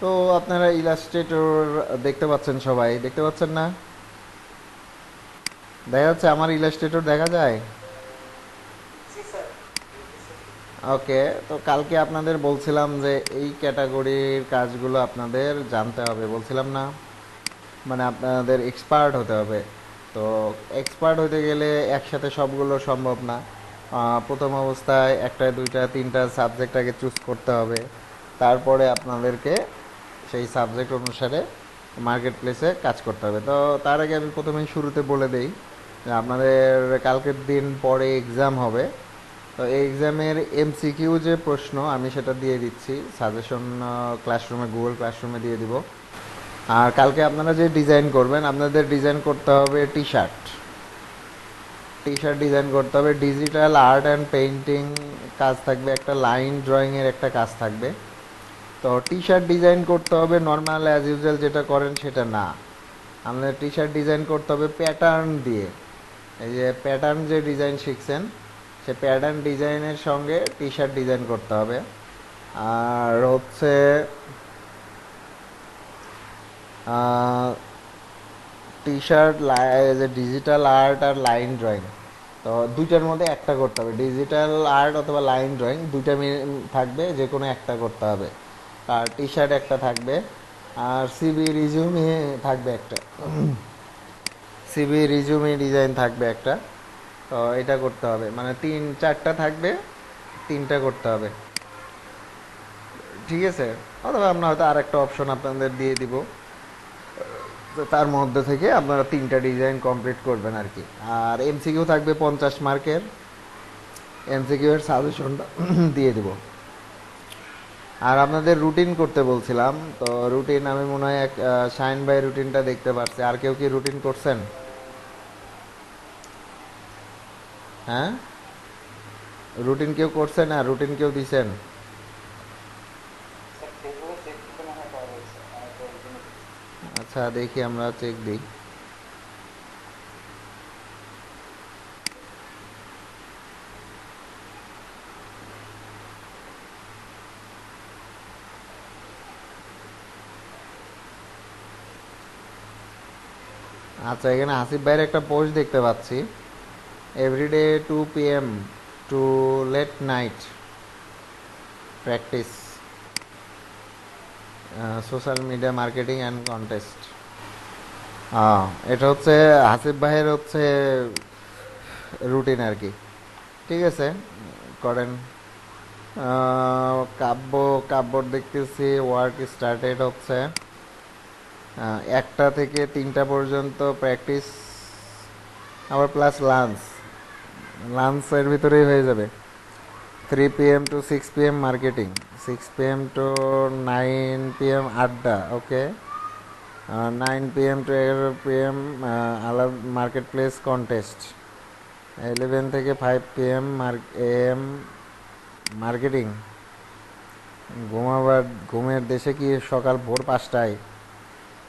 তো আপনারা ইলাস্ট্রেটর দেখতে পাচ্ছেন, সবাই দেখতে পাচ্ছেন না? দেখা যাচ্ছে আমার ইলাস্ট্রেটর দেখা যায়? জি স্যার, দেখতেছি। ওকে। তো কালকে আপনাদের বলছিলাম যে এই ক্যাটাগরির কাজগুলো আপনাদের জানতে হবে, বলছিলাম না? মানে আপনাদের এক্সপার্ট হতে হবে। তো এক্সপার্ট হতে গেলে একসাথে সবগুলো সম্ভব না। প্রথম অবস্থায় একটা দুইটা তিনটা সাবজেক্ট আগে চুজ করতে হবে। তারপরে আপনাদেরকে সেই সাবজেক্ট অনুসারে মার্কেট প্লেসে কাজ করতে হবে। তো তার আগে আমি প্রথমেই শুরুতে বলে দেই যে আপনাদের কালকের দিন পরে এক্সাম হবে। তো এই এক্সামের এমসিকিউ যে প্রশ্ন আমি সেটা দিয়ে দিচ্ছি, সাজেশন ক্লাসরুমে, গুগল ক্লাসরুমে দিয়ে দিব। আর কালকে আপনারা যে ডিজাইন করবেন, আপনাদের ডিজাইন করতে হবে T shirt. T shirt design করতে হবে, ডিজিটাল আর্ট অ্যান্ড পেইন্টিং কাজ থাকবে, একটা লাইন ড্রয়িংয়ের একটা কাজ থাকবে। তো টি শার্ট ডিজাইন করতে হবে নর্মাল অ্যাজ ইউজুয়াল যেটা করেন সেটা না। আপনাদের টি শার্ট ডিজাইন করতে হবে প্যাটার্ন দিয়ে। এই যে প্যাটার্ন যে ডিজাইন শিখছেন, সে প্যাটার্ন ডিজাইনের সঙ্গে টি শার্ট ডিজাইন করতে হবে। আর হচ্ছে টি শার্ট, যে ডিজিটাল আর্ট আর লাইন ড্রয়িং, তো দুইটার মধ্যে একটা করতে হবে। ডিজিটাল আর্ট অথবা লাইন ড্রয়িং দুইটা থাকবে, যে কোনো একটা করতে হবে। আর টি শার্ট একটা থাকবে। আর সিবি রিজিউমি থাকবে একটা, সিবি রিজিউমি ডিজাইন থাকবে একটা। তো এটা করতে হবে, মানে তিন চারটা থাকবে, তিনটা করতে হবে। ঠিক আছে? অথবা আমরা হয়তো আর একটা অপশন আপনাদের দিয়ে দিব, তো তার মধ্যে থেকে আপনারা তিনটা ডিজাইন কমপ্লিট করবেন আর কি। আর এমসিকিউ থাকবে 50 মার্কের, এমসিকিউ এর সাজেশনটা দিয়ে দিব। আর আপনাদের রুটিন করতে বলছিলাম, তো রুটিন আমি মনে হয় এক শাইন বাই রুটিনটা দেখতে পারছি। আর কেউ কি রুটিন করছেন? হ্যাঁ, রুটিন কেউ করছেন? না রুটিন কেউ দিছেন? স্যার ফেসবুকে চেক দিতে মনে হয় করা হয়েছে, আমি তো একজনও দেখছি। আচ্ছা, দেখি আমরা চেক দিই। আচ্ছা, এখানে আসিফ ভাইয়ের একটা পোস্ট দেখতে পাচ্ছি, everyday 2 PM to late night practice social media marketing and contest. এটা হচ্ছে হাসিফ ভাইয়ের হচ্ছে রুটিন আর কি। ঠিক আছে, করেন। কাব্য, কাব্যর দেখতেছি ওয়ার্ক স্টার্টেড হচ্ছে 1টা থেকে 3টা পর্যন্ত প্র্যাকটিস, আবার প্লাস লাঞ্চ, লাঞ্চের ভিতরেই হয়ে যাবে। 3 PM to 6 PM marketing, 6 PM to 9 PM আড্ডা, ওকে। 9 PM টু 11 PM আলাদা মার্কেট প্লেস কন্টেস্ট, 11 থেকে 5 PM AM মার্কেটিং। ঘুমাবার, ঘুমের দেশে কি সকাল ভোর 5টায়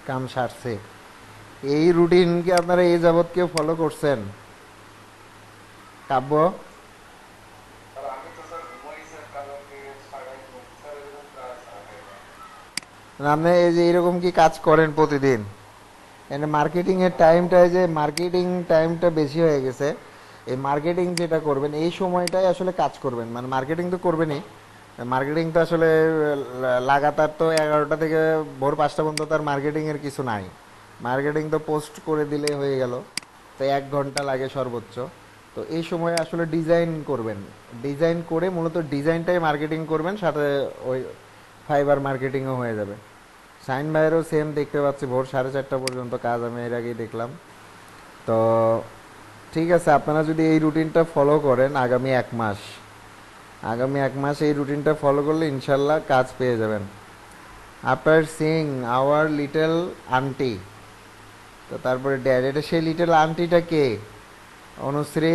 কাম সারছে। এই রুটিন কি আপনারা এই যাবৎ কেউ ফলো করছেন? কাব্য, স্যার আমি তো স্যার ঘুমাই স্যার, কালকে সারাই ঘুম স্যার, এরকম কাজ আগে না। আপনি এই যে এরকম কি কাজ করেন প্রতিদিন? এখানে মার্কেটিংয়ের টাইমটা, যে মার্কেটিং টাইমটা বেশি হয়ে গেছে। এই মার্কেটিং যেটা করবেন এই সময়টাই আসলে কাজ করবেন, মানে মার্কেটিং তো করবেনই। মার্কেটিং তো আসলে লাগাতার তো 11টা থেকে ভোর 5টা পর্যন্ত তার মার্কেটিংয়ের কিছু নাই। মার্কেটিং তো পোস্ট করে দিলে হয়ে গেল, তো 1 ঘন্টা লাগে সর্বোচ্চ। তো এই সময় আসলে ডিজাইন করবেন, ডিজাইন করে মূলত ডিজাইনটাই মার্কেটিং করবেন, সাথে ওই ফাইবার মার্কেটিংও হয়ে যাবে। শাইন ভাইয়েরও সেম দেখতে পাচ্ছি, ভোর 4:30 পর্যন্ত কাজ আমি এর আগেই দেখলাম। তো ঠিক আছে, আপনারা যদি এই রুটিনটা ফলো করেন আগামী 1 মাস এই রুটিনটা ফলো করলে ইনশাল্লাহ কাজ পেয়ে যাবেন। After seeing hour little aunty, তো তারপরে ড্যাড, এটা সেই লিটল আন্টিটা কে? অনুশ্রী।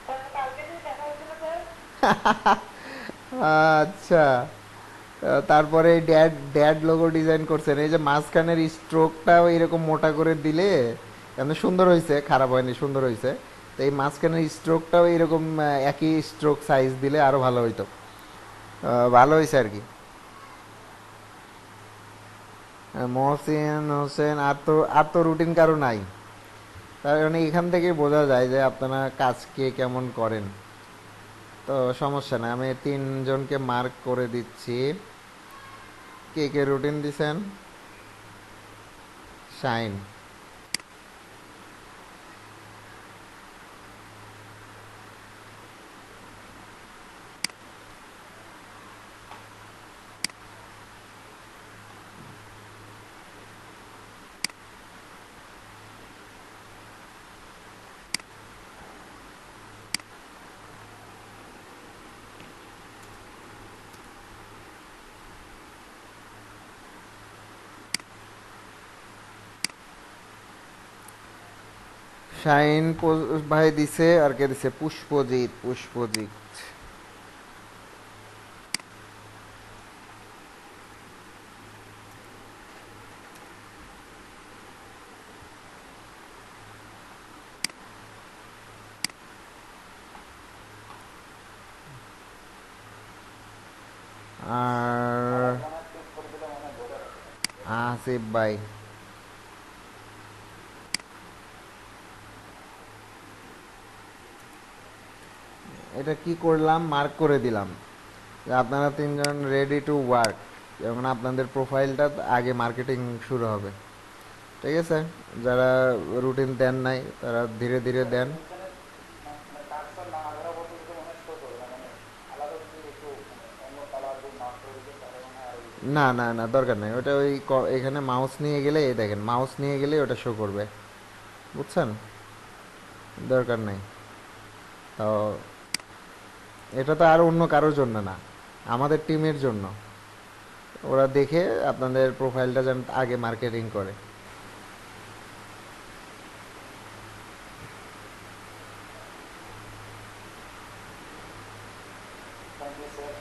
স্যার কালকে যে দেখা হয়েছিল স্যার। আচ্ছা, তারপরে ড্যাড, ড্যাড লোগো ডিজাইন করছেন। এই যে মাঝখানের স্ট্রোকটাও এরকম মোটা করে দিলে এমন সুন্দর হয়েছে, খারাপ হয়নি, সুন্দর হয়েছে। তো এই মাঝখানের স্ট্রোকটাও এরকম একই স্ট্রোক সাইজ দিলে আরও ভালো হইতো। ভালো হয়েছে আর কি। মহসিন হোসেন, আর তো রুটিন কারো নাই। তার মানে এখান থেকে বোঝা যায় যে আপনারা কাজ কে কেমন করেন। তো সমস্যা নাই, আমি তিনজনকে মার্ক করে দিচ্ছি। কে কে রুটিন দিছেন? শাইন। শাইন ভাই দিছে, আর কে দিছে? পুষ্পজিৎ। পুষ্পজিৎ। আর আর এক মনে হয় চেক করে দিলে মনে হয় বোঝা যাবে। আসিফ ভাই। এটা কি করলাম, মার্ক করে দিলাম যে আপনারা তিনজন রেডি টু ওয়ার্ক, যেমন আপনাদের প্রোফাইলটা আগে মার্কেটিং শুরু হবে। ঠিক আছে, যারা রুটিন দেন নাই তারা ধীরে ধীরে স্যার দেন। এখানে মানে কার্সর না ধরা পর্যন্ত মনে হয় শো করবে না, মানে আলাদা যদি একটু মানে অন্য কালার দিয়ে মার্ক করে দিতেন তাহলে মনে হয় আরো ইজি হতো। না না না, দরকার নেই ওটা। ওই এখানে মাউস নিয়ে গেলে, এই দেখেন মাউস নিয়ে গেলে ওটা শো করবে, বুঝছেন? দরকার নেই। তো এটা তো আর অন্য কারোর জন্য না, আমাদের টিমের জন্য। ওরা দেখে আপনাদের প্রোফাইলটা যেন আগে মার্কেটিং করে। Thank you sir.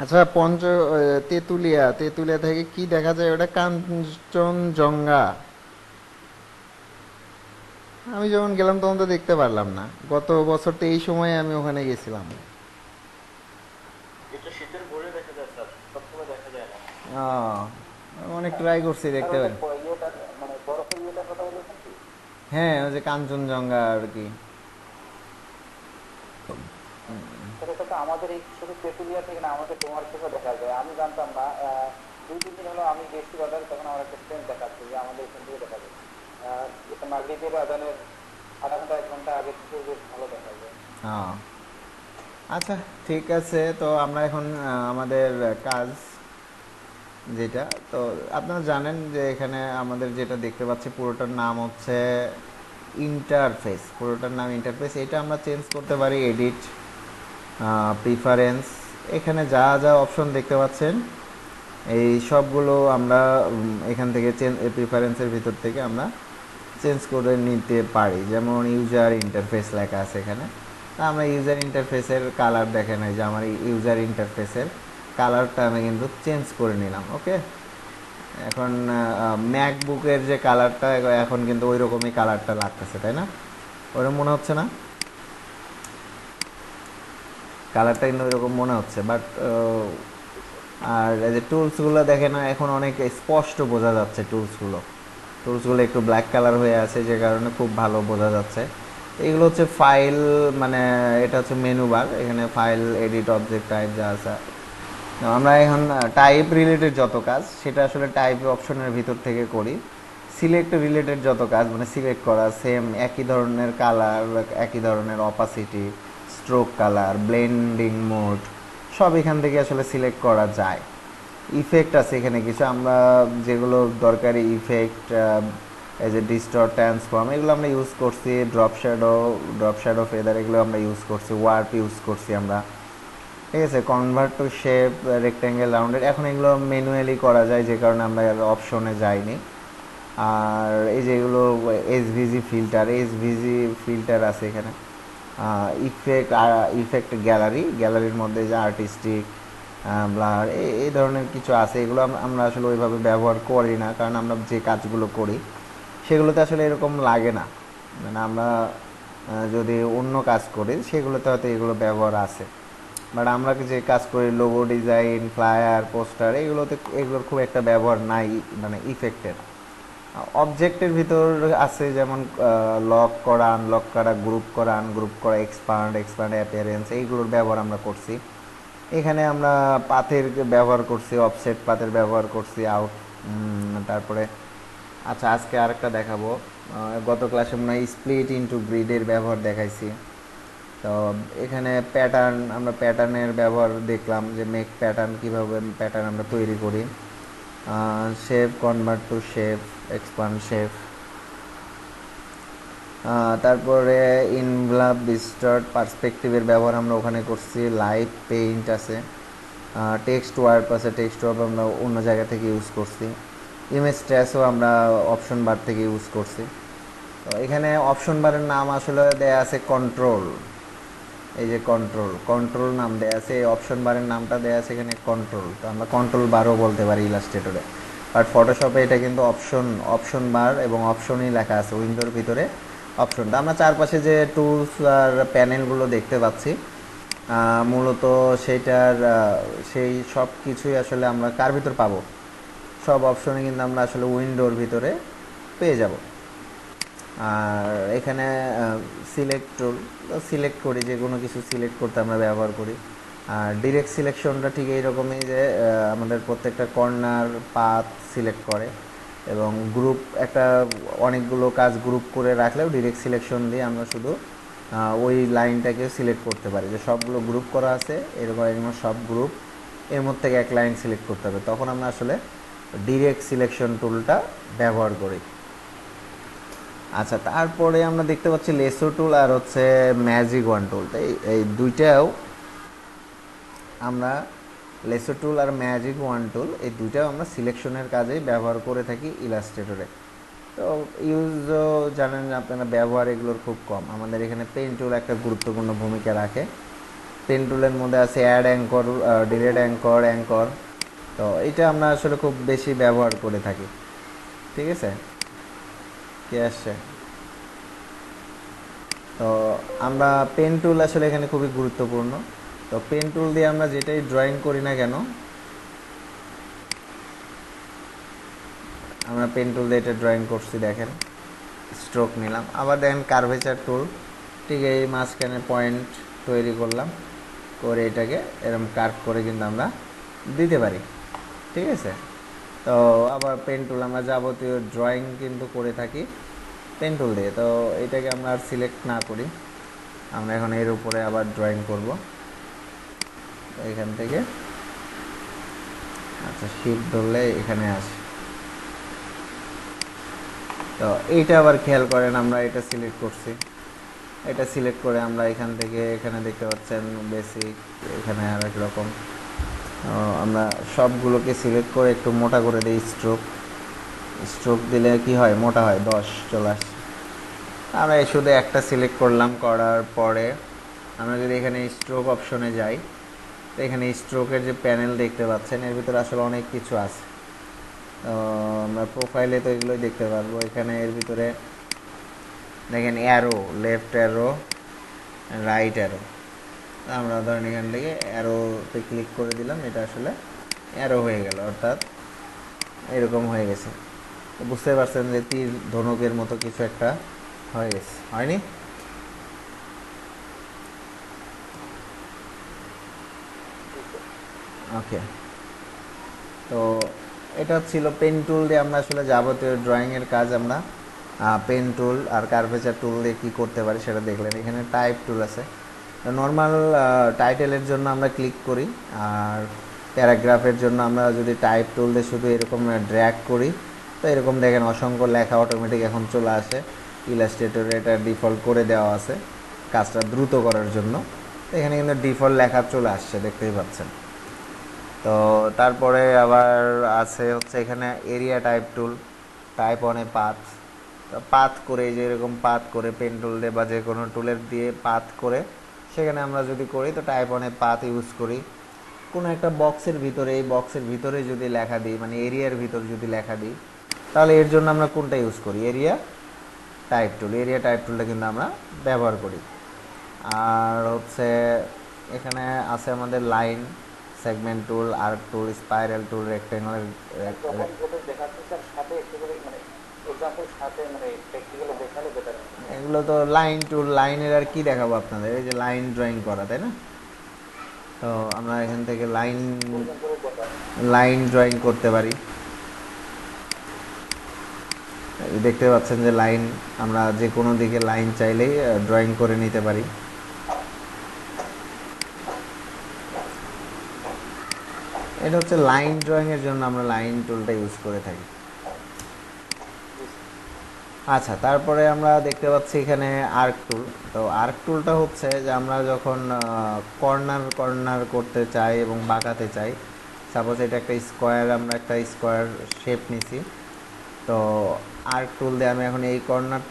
আচ্ছা, তেঁতুলিয়া, তেঁতুলিয়া থেকে কি দেখা যায়? ওটা কাঞ্চনজঙ্ঘা। আমি যখন গেলাম তখন তো দেখতে পারলাম না। গত বছর তো এই সময় আমি ওখানে গেছিলাম। এটা শীতের ভোরে দেখা যায় স্যার, সবসময় দেখা যায় না। আহ, অনেক ট্রাই করছি স্যার দেখতে ওই যে পারি। ইয়েটা মানে বরফের ইয়েটার কথা বলেছেন কি? হ্যাঁ, ওই যে কাঞ্চনজঙ্ঘা আর কি। স্যার এটা তো আমাদের এই শুধু তেঁতুলিয়া থেকে না, আমাদের ডোমার থেকেও দেখা যায়, আমি জানতাম না। 2-3 দিন হলো আমি গেছি বাজারে, তখন আমার একটা ফ্রেন্ড দেখাচ্ছে যে আমাদের এখান থেকে দেখা যায়। এটা মাগরিবের আজানের আধা ঘন্টা 1 ঘন্টা আগে থেকে বেশ ভালো দেখা যায়। আহ, আচ্ছা, ঠিক আছে। তো আমরা এখন আমাদের কাজ যেটা, তো আপনারা জানেন যে এখানে আমাদের যেটা দেখতে পাচ্ছি পুরোটার নাম হচ্ছে ইন্টারফেস, পুরোটার নাম ইন্টারফেস। এটা আমরা চেঞ্জ করতে পারি এডিট, প্রিফারেন্স, এখানে যা যা অপশন দেখতে পাচ্ছেন এই সবগুলো আমরা এখান থেকে প্রিফারেন্সের ভিতর থেকে আমরা চেঞ্জ করে নিতে পারি। যেমন ইউজার ইন্টারফেস লেখা আছে এখানে, তা আমরা ইউজার ইন্টারফেসের কালার দেখেন, এই যে আমার ইউজার ইন্টারফেসের কালারটা আমি কিন্তু চেঞ্জ করে নিলাম। ওকে, এখন ম্যাকবুকের যে কালারটা এখন কিন্তু ওই রকমই কালারটা লাগতেছে, তাই না? ওরকম মনে হচ্ছে না? কালারটা কিন্তু ওইরকম মনে হচ্ছে, বাট আর এই যে টুলসগুলো দেখেন এখন অনেক স্পষ্ট বোঝা যাচ্ছে। টুলসগুলো একটু ব্ল্যাক কালার হয়ে আছে, যে কারণে খুব ভালো বোঝা যাচ্ছে। এগুলো হচ্ছে ফাইল, মানে এটা হচ্ছে মেনু বার, এখানে ফাইল, এডিট, অবজেক্ট টাইপ যা আছে। আমরা এখন টাইপ রিলেটেড যত কাজ সেটা আসলে টাইপ অপশনের ভিতর থেকে করি। সিলেক্ট রিলেটেড যত কাজ, মানে সিলেক্ট করা, সেম একই ধরনের কালার, একই ধরনের opacity, stroke colour, blending mode, সব এখান থেকে আসলে সিলেক্ট করা যায়। ইফেক্ট আছে এখানে কিছু, আমরা যেগুলো দরকারি ইফেক্ট, এই যে ডিস্টর্ট, ট্রান্সফর্ম, এগুলো আমরা ইউজ করছি। ড্রপ শ্যাডো, ফেদার, এগুলো আমরা ইউজ করছি। ওয়ার্প ইউজ করছি আমরা, ঠিক আছে। Convert to shape, rectangle, rounded, এখন এগুলো ম্যানুয়ালি করা যায়, যে কারণে আমরা অপশনে যাইনি। আর এই যেগুলো এসভিজি ফিল্টার আছে এখানে। ইফেক্ট গ্যালারির মধ্যে যে আর্টিস্টিক, ব্লার, এই ধরনের কিছু আছে। এগুলো আমরা আসলে ওইভাবে ব্যবহার করি না, কারণ আমরা যে কাজগুলো করি সেগুলোতে আসলে এরকম লাগে না। মানে আমরা যদি অন্য কাজ করি সেগুলোতে হয়তো এগুলো ব্যবহার আছে, বাট আমরা যে কাজ করি লোগো ডিজাইন, ফ্লায়ার, পোস্টার, এগুলোর খুব একটা ব্যবহার নাই, মানে ইফেক্টের। অবজেক্টের ভিতর আছে যেমন লক করা, আনলক করা, গ্রুপ করা, এক্সপান্ড অ্যাপিয়ারেন্স, এইগুলোর ব্যবহার আমরা করছি। এখানে আমরা পাথের ব্যবহার করছি, অফসেট পাথের ব্যবহার করছি, তারপরে আচ্ছা আজকে আরেকটা দেখাবো। গত ক্লাসে মনে হয় স্প্লিট ইনটু গ্রিডের ব্যবহার দেখাইছি। তো এখানে আমরা প্যাটার্নের ব্যবহার দেখলাম, যে মেক প্যাটার্ন, কীভাবে প্যাটার্ন আমরা তৈরি করি। Shape, convert to shape, expand shape, তারপরে ইনভ্লাপ, ডিস্টর্ট, পার্সপেক্টিভের ব্যবহার আমরা ওখানে করছি। লাইভ পেইন্ট আছে, টেক্সট ওয়ার্প আছে, টেক্সট ওয়ার্প আমরা অন্য জায়গা থেকে ইউজ করছি। ইমেজ ট্রেসও আমরা অপশন বার থেকে ইউজ করছি। তো এখানে অপশন বারের নাম আসলে দেয়া আছে কন্ট্রোল, এই যে কন্ট্রোল নাম দেয়া আছে, এই অপশন বারের নামটা দেয়া আছে এখানে কন্ট্রোল। তো আমরা কন্ট্রোল বারও বলতে পারি ইলাস্ট্রেটরে, বাট ফটোশপে এটা কিন্তু অপশন বার এবং অপশনই লেখা আছে উইন্ডোর ভিতরে অপশনটা। আমরা চারপাশে যে টুলস আর প্যানেলগুলো দেখতে পাচ্ছি, মূলত সেই সব কিছুই আসলে আমরা কার ভিতর পাবো, সব অপশনে কিন্তু আমরা আসলে উইন্ডোর ভিতরে পেয়ে যাব। আর এখানে সিলেক্ট টুল, সিলেক্ট করি, যে কোনো কিছু সিলেক্ট করতে আমরা ব্যবহার করি। আর ডিরেক্ট সিলেকশনটা ঠিক এইরকমই, যে আমাদের প্রত্যেকটা কর্নার পাথ সিলেক্ট করে, এবং অনেকগুলো কাজ গ্রুপ করে রাখলেও ডিরেক্ট সিলেকশন দিয়ে আমরা শুধু ওই লাইনটাকে সিলেক্ট করতে পারি, যে সবগুলো গ্রুপ করা আছে এরকম সব গ্রুপ, এর মধ্যে থেকে এক লাইন সিলেক্ট করতে হবে, তখন আমরা আসলে ডিরেক্ট সিলেকশন টুলটা ব্যবহার করি। আচ্ছা, তারপরে আমরা দেখতে পাচ্ছি লেসো টুল আর হচ্ছে ম্যাজিক ওয়ান টুল। এই দুইটাও আমরা, লেসো টুল আর ম্যাজিক ওয়ান টুল, এই দুইটাও আমরা সিলেকশনের কাজেই ব্যবহার করে থাকি ইলাস্ট্রেটরে। তো ইউজও জানেন আপনারা, ব্যবহার এগুলোর খুব কম। আমাদের এখানে পেন টুল একটা গুরুত্বপূর্ণ ভূমিকা রাখে। পেন টুলের মধ্যে আছে অ্যাড অ্যাঙ্কর, ডিলেট অ্যাঙ্কর। তো এটা আমরা আসলে খুব বেশি ব্যবহার করে থাকি, ঠিক আছে। কে আসছে? তো আমরা পেন টুল আসলে এখানে খুবই গুরুত্বপূর্ণ। তো পেন টুল দিয়ে আমরা যেটাই ড্রয়িং করি না কেন, আমরা পেন টুল দিয়ে এটা ড্রয়িং করছি, দেখেন স্ট্রোক নিলাম, আবার দেখেন কার্ভেচার টুল, ঠিক এই মাঝখানে পয়েন্ট তৈরি করলাম, করে এটাকে এরকম কার্ভ করে কিন্তু আমরা দিতে পারি, ঠিক আছে। তো আবার পেন টুল, আমরা যাবতীয় ড্রয়িং কিন্তু করে থাকি পেন টুল দিয়ে। তো এটাকে আমরা আর সিলেক্ট না করি, আমরা এখন এর উপরে আবার ড্রয়িং করব। এখান থেকে আচ্ছা, শিফট ধরলে এখানে আসে। তো এইটা আবার খেয়াল করেন, আমরা এটা সিলেক্ট করছি, এটা সিলেক্ট করে আমরা এখান থেকে এখানে দেখতে পাচ্ছেন বেসিক, এখানে আর এক রকম। আমরা সবগুলোকে সিলেক্ট করে একটু মোটা করে দিই, স্ট্রোক। স্ট্রোক দিলে কি হয়, মোটা হয়, 10 চলে আসে। আমরা এই শুধু একটা সিলেক্ট করলাম, করার পরে আমরা যদি এখানে স্ট্রোক অপশনে যাই, তো এখানে স্ট্রোকের যে প্যানেল দেখতে পাচ্ছেন, এর ভিতরে আসলে অনেক কিছু আছে। তো আমরা প্রোফাইলে তো এগুলোই দেখতে পারবো। এখানে এর ভিতরে দেখেন arrow, left arrow, right arrow. আমরা ধরেন এখান থেকে অ্যারোতে ক্লিক করে দিলাম, এটা আসলে অ্যারো হয়ে গেল, অর্থাৎ এরকম হয়ে গেছে। তো বুঝতে পারছেন যে তীর ধনুকের মতো কিছু একটা হয়ে গেছে, হয়নি? ওকে। তো এটা ছিল পেন টুল দিয়ে আমরা আসলে যাবতীয় ড্রয়িংয়ের কাজ আমরা পেন টুল আর কার্ভেচার টুল দিয়ে কী করতে পারি সেটা দেখলেন। এখানে টাইপ টুল আছে। নর্মাল টাইটেলের জন্য আমরা ক্লিক করি, আর প্যারাগ্রাফের জন্য আমরা যদি টাইপ টুল দিয়ে শুধু এরকম ড্র্যাগ করি, তো এরকম দেখেন অসংখ্য লেখা অটোমেটিক এখন চলে আসে। ইলাস্ট্রেটরে এটা ডিফল্ট করে দেওয়া আছে কাজটা দ্রুত করার জন্য। তো এখানে কিন্তু ডিফল্ট লেখা চলে আসছে, দেখতেই পাচ্ছেন। তো তারপরে আবার আছে হচ্ছে এখানে area type tool, type on a path. তো পাথ করে, যে এরকম পাথ করে পেন টুল দিয়ে বা যে কোনো টুলের দিয়ে পাথ করে সেখানে আমরা যদি করি, তো type on a path use করি। কোনো একটা বক্সের ভিতরে, এই বক্সের ভিতরে যদি লেখা দিই, মানে এরিয়ার ভিতর যদি লেখা দিই, তাহলে এর জন্য আমরা কোনটা ইউজ করি, এরিয়া টাইপ টুল। এরিয়া টাইপ টুলটা কিন্তু আমরা ব্যবহার করি। আর হচ্ছে এখানে আছে আমাদের লাইন, সেগমেন্ট টুল, আর্ক টুল, স্পাইরাল টুল, রেক্টেঙ্গুলার। যখন যেটা দেখাচ্ছে স্যার সাথে একটু করে মানে এক্সাম্পল সাথে মানে প্র্যাকটিক্যালি দেখালে বেটার। এগুলো তো লাইন টুল, লাইনের আর কি দেখাবো আপনাদের, এই যে লাইন ড্রয়িং করা, তাই না? তো আমরা এখান থেকে লাইন লাইন ড্রয়িং করতে পারি। এই দেখতে পাচ্ছেন যে লাইন, আমরা যে কোনো দিকে লাইন চাইলেই ড্রয়িং করে নিতে পারি। এটা হচ্ছে লাইন ড্রয়িংয়ের জন্য আমরা লাইন টুলটা ইউজ করে থাকি। আচ্ছা, তারপরে আমরা দেখতে পাচ্ছি এখানে আর্ক টুল। তো আর্ক টুলটা হচ্ছে যে আমরা যখন কর্নার কর্নার করতে চাই এবং বাঁকাতে চাই, সাপোজ এটা একটা স্কোয়ার, আমরা একটা স্কোয়ার শেপ নিছি, তো আর্ক টুল দিয়ে আমি এখন এই কর্নার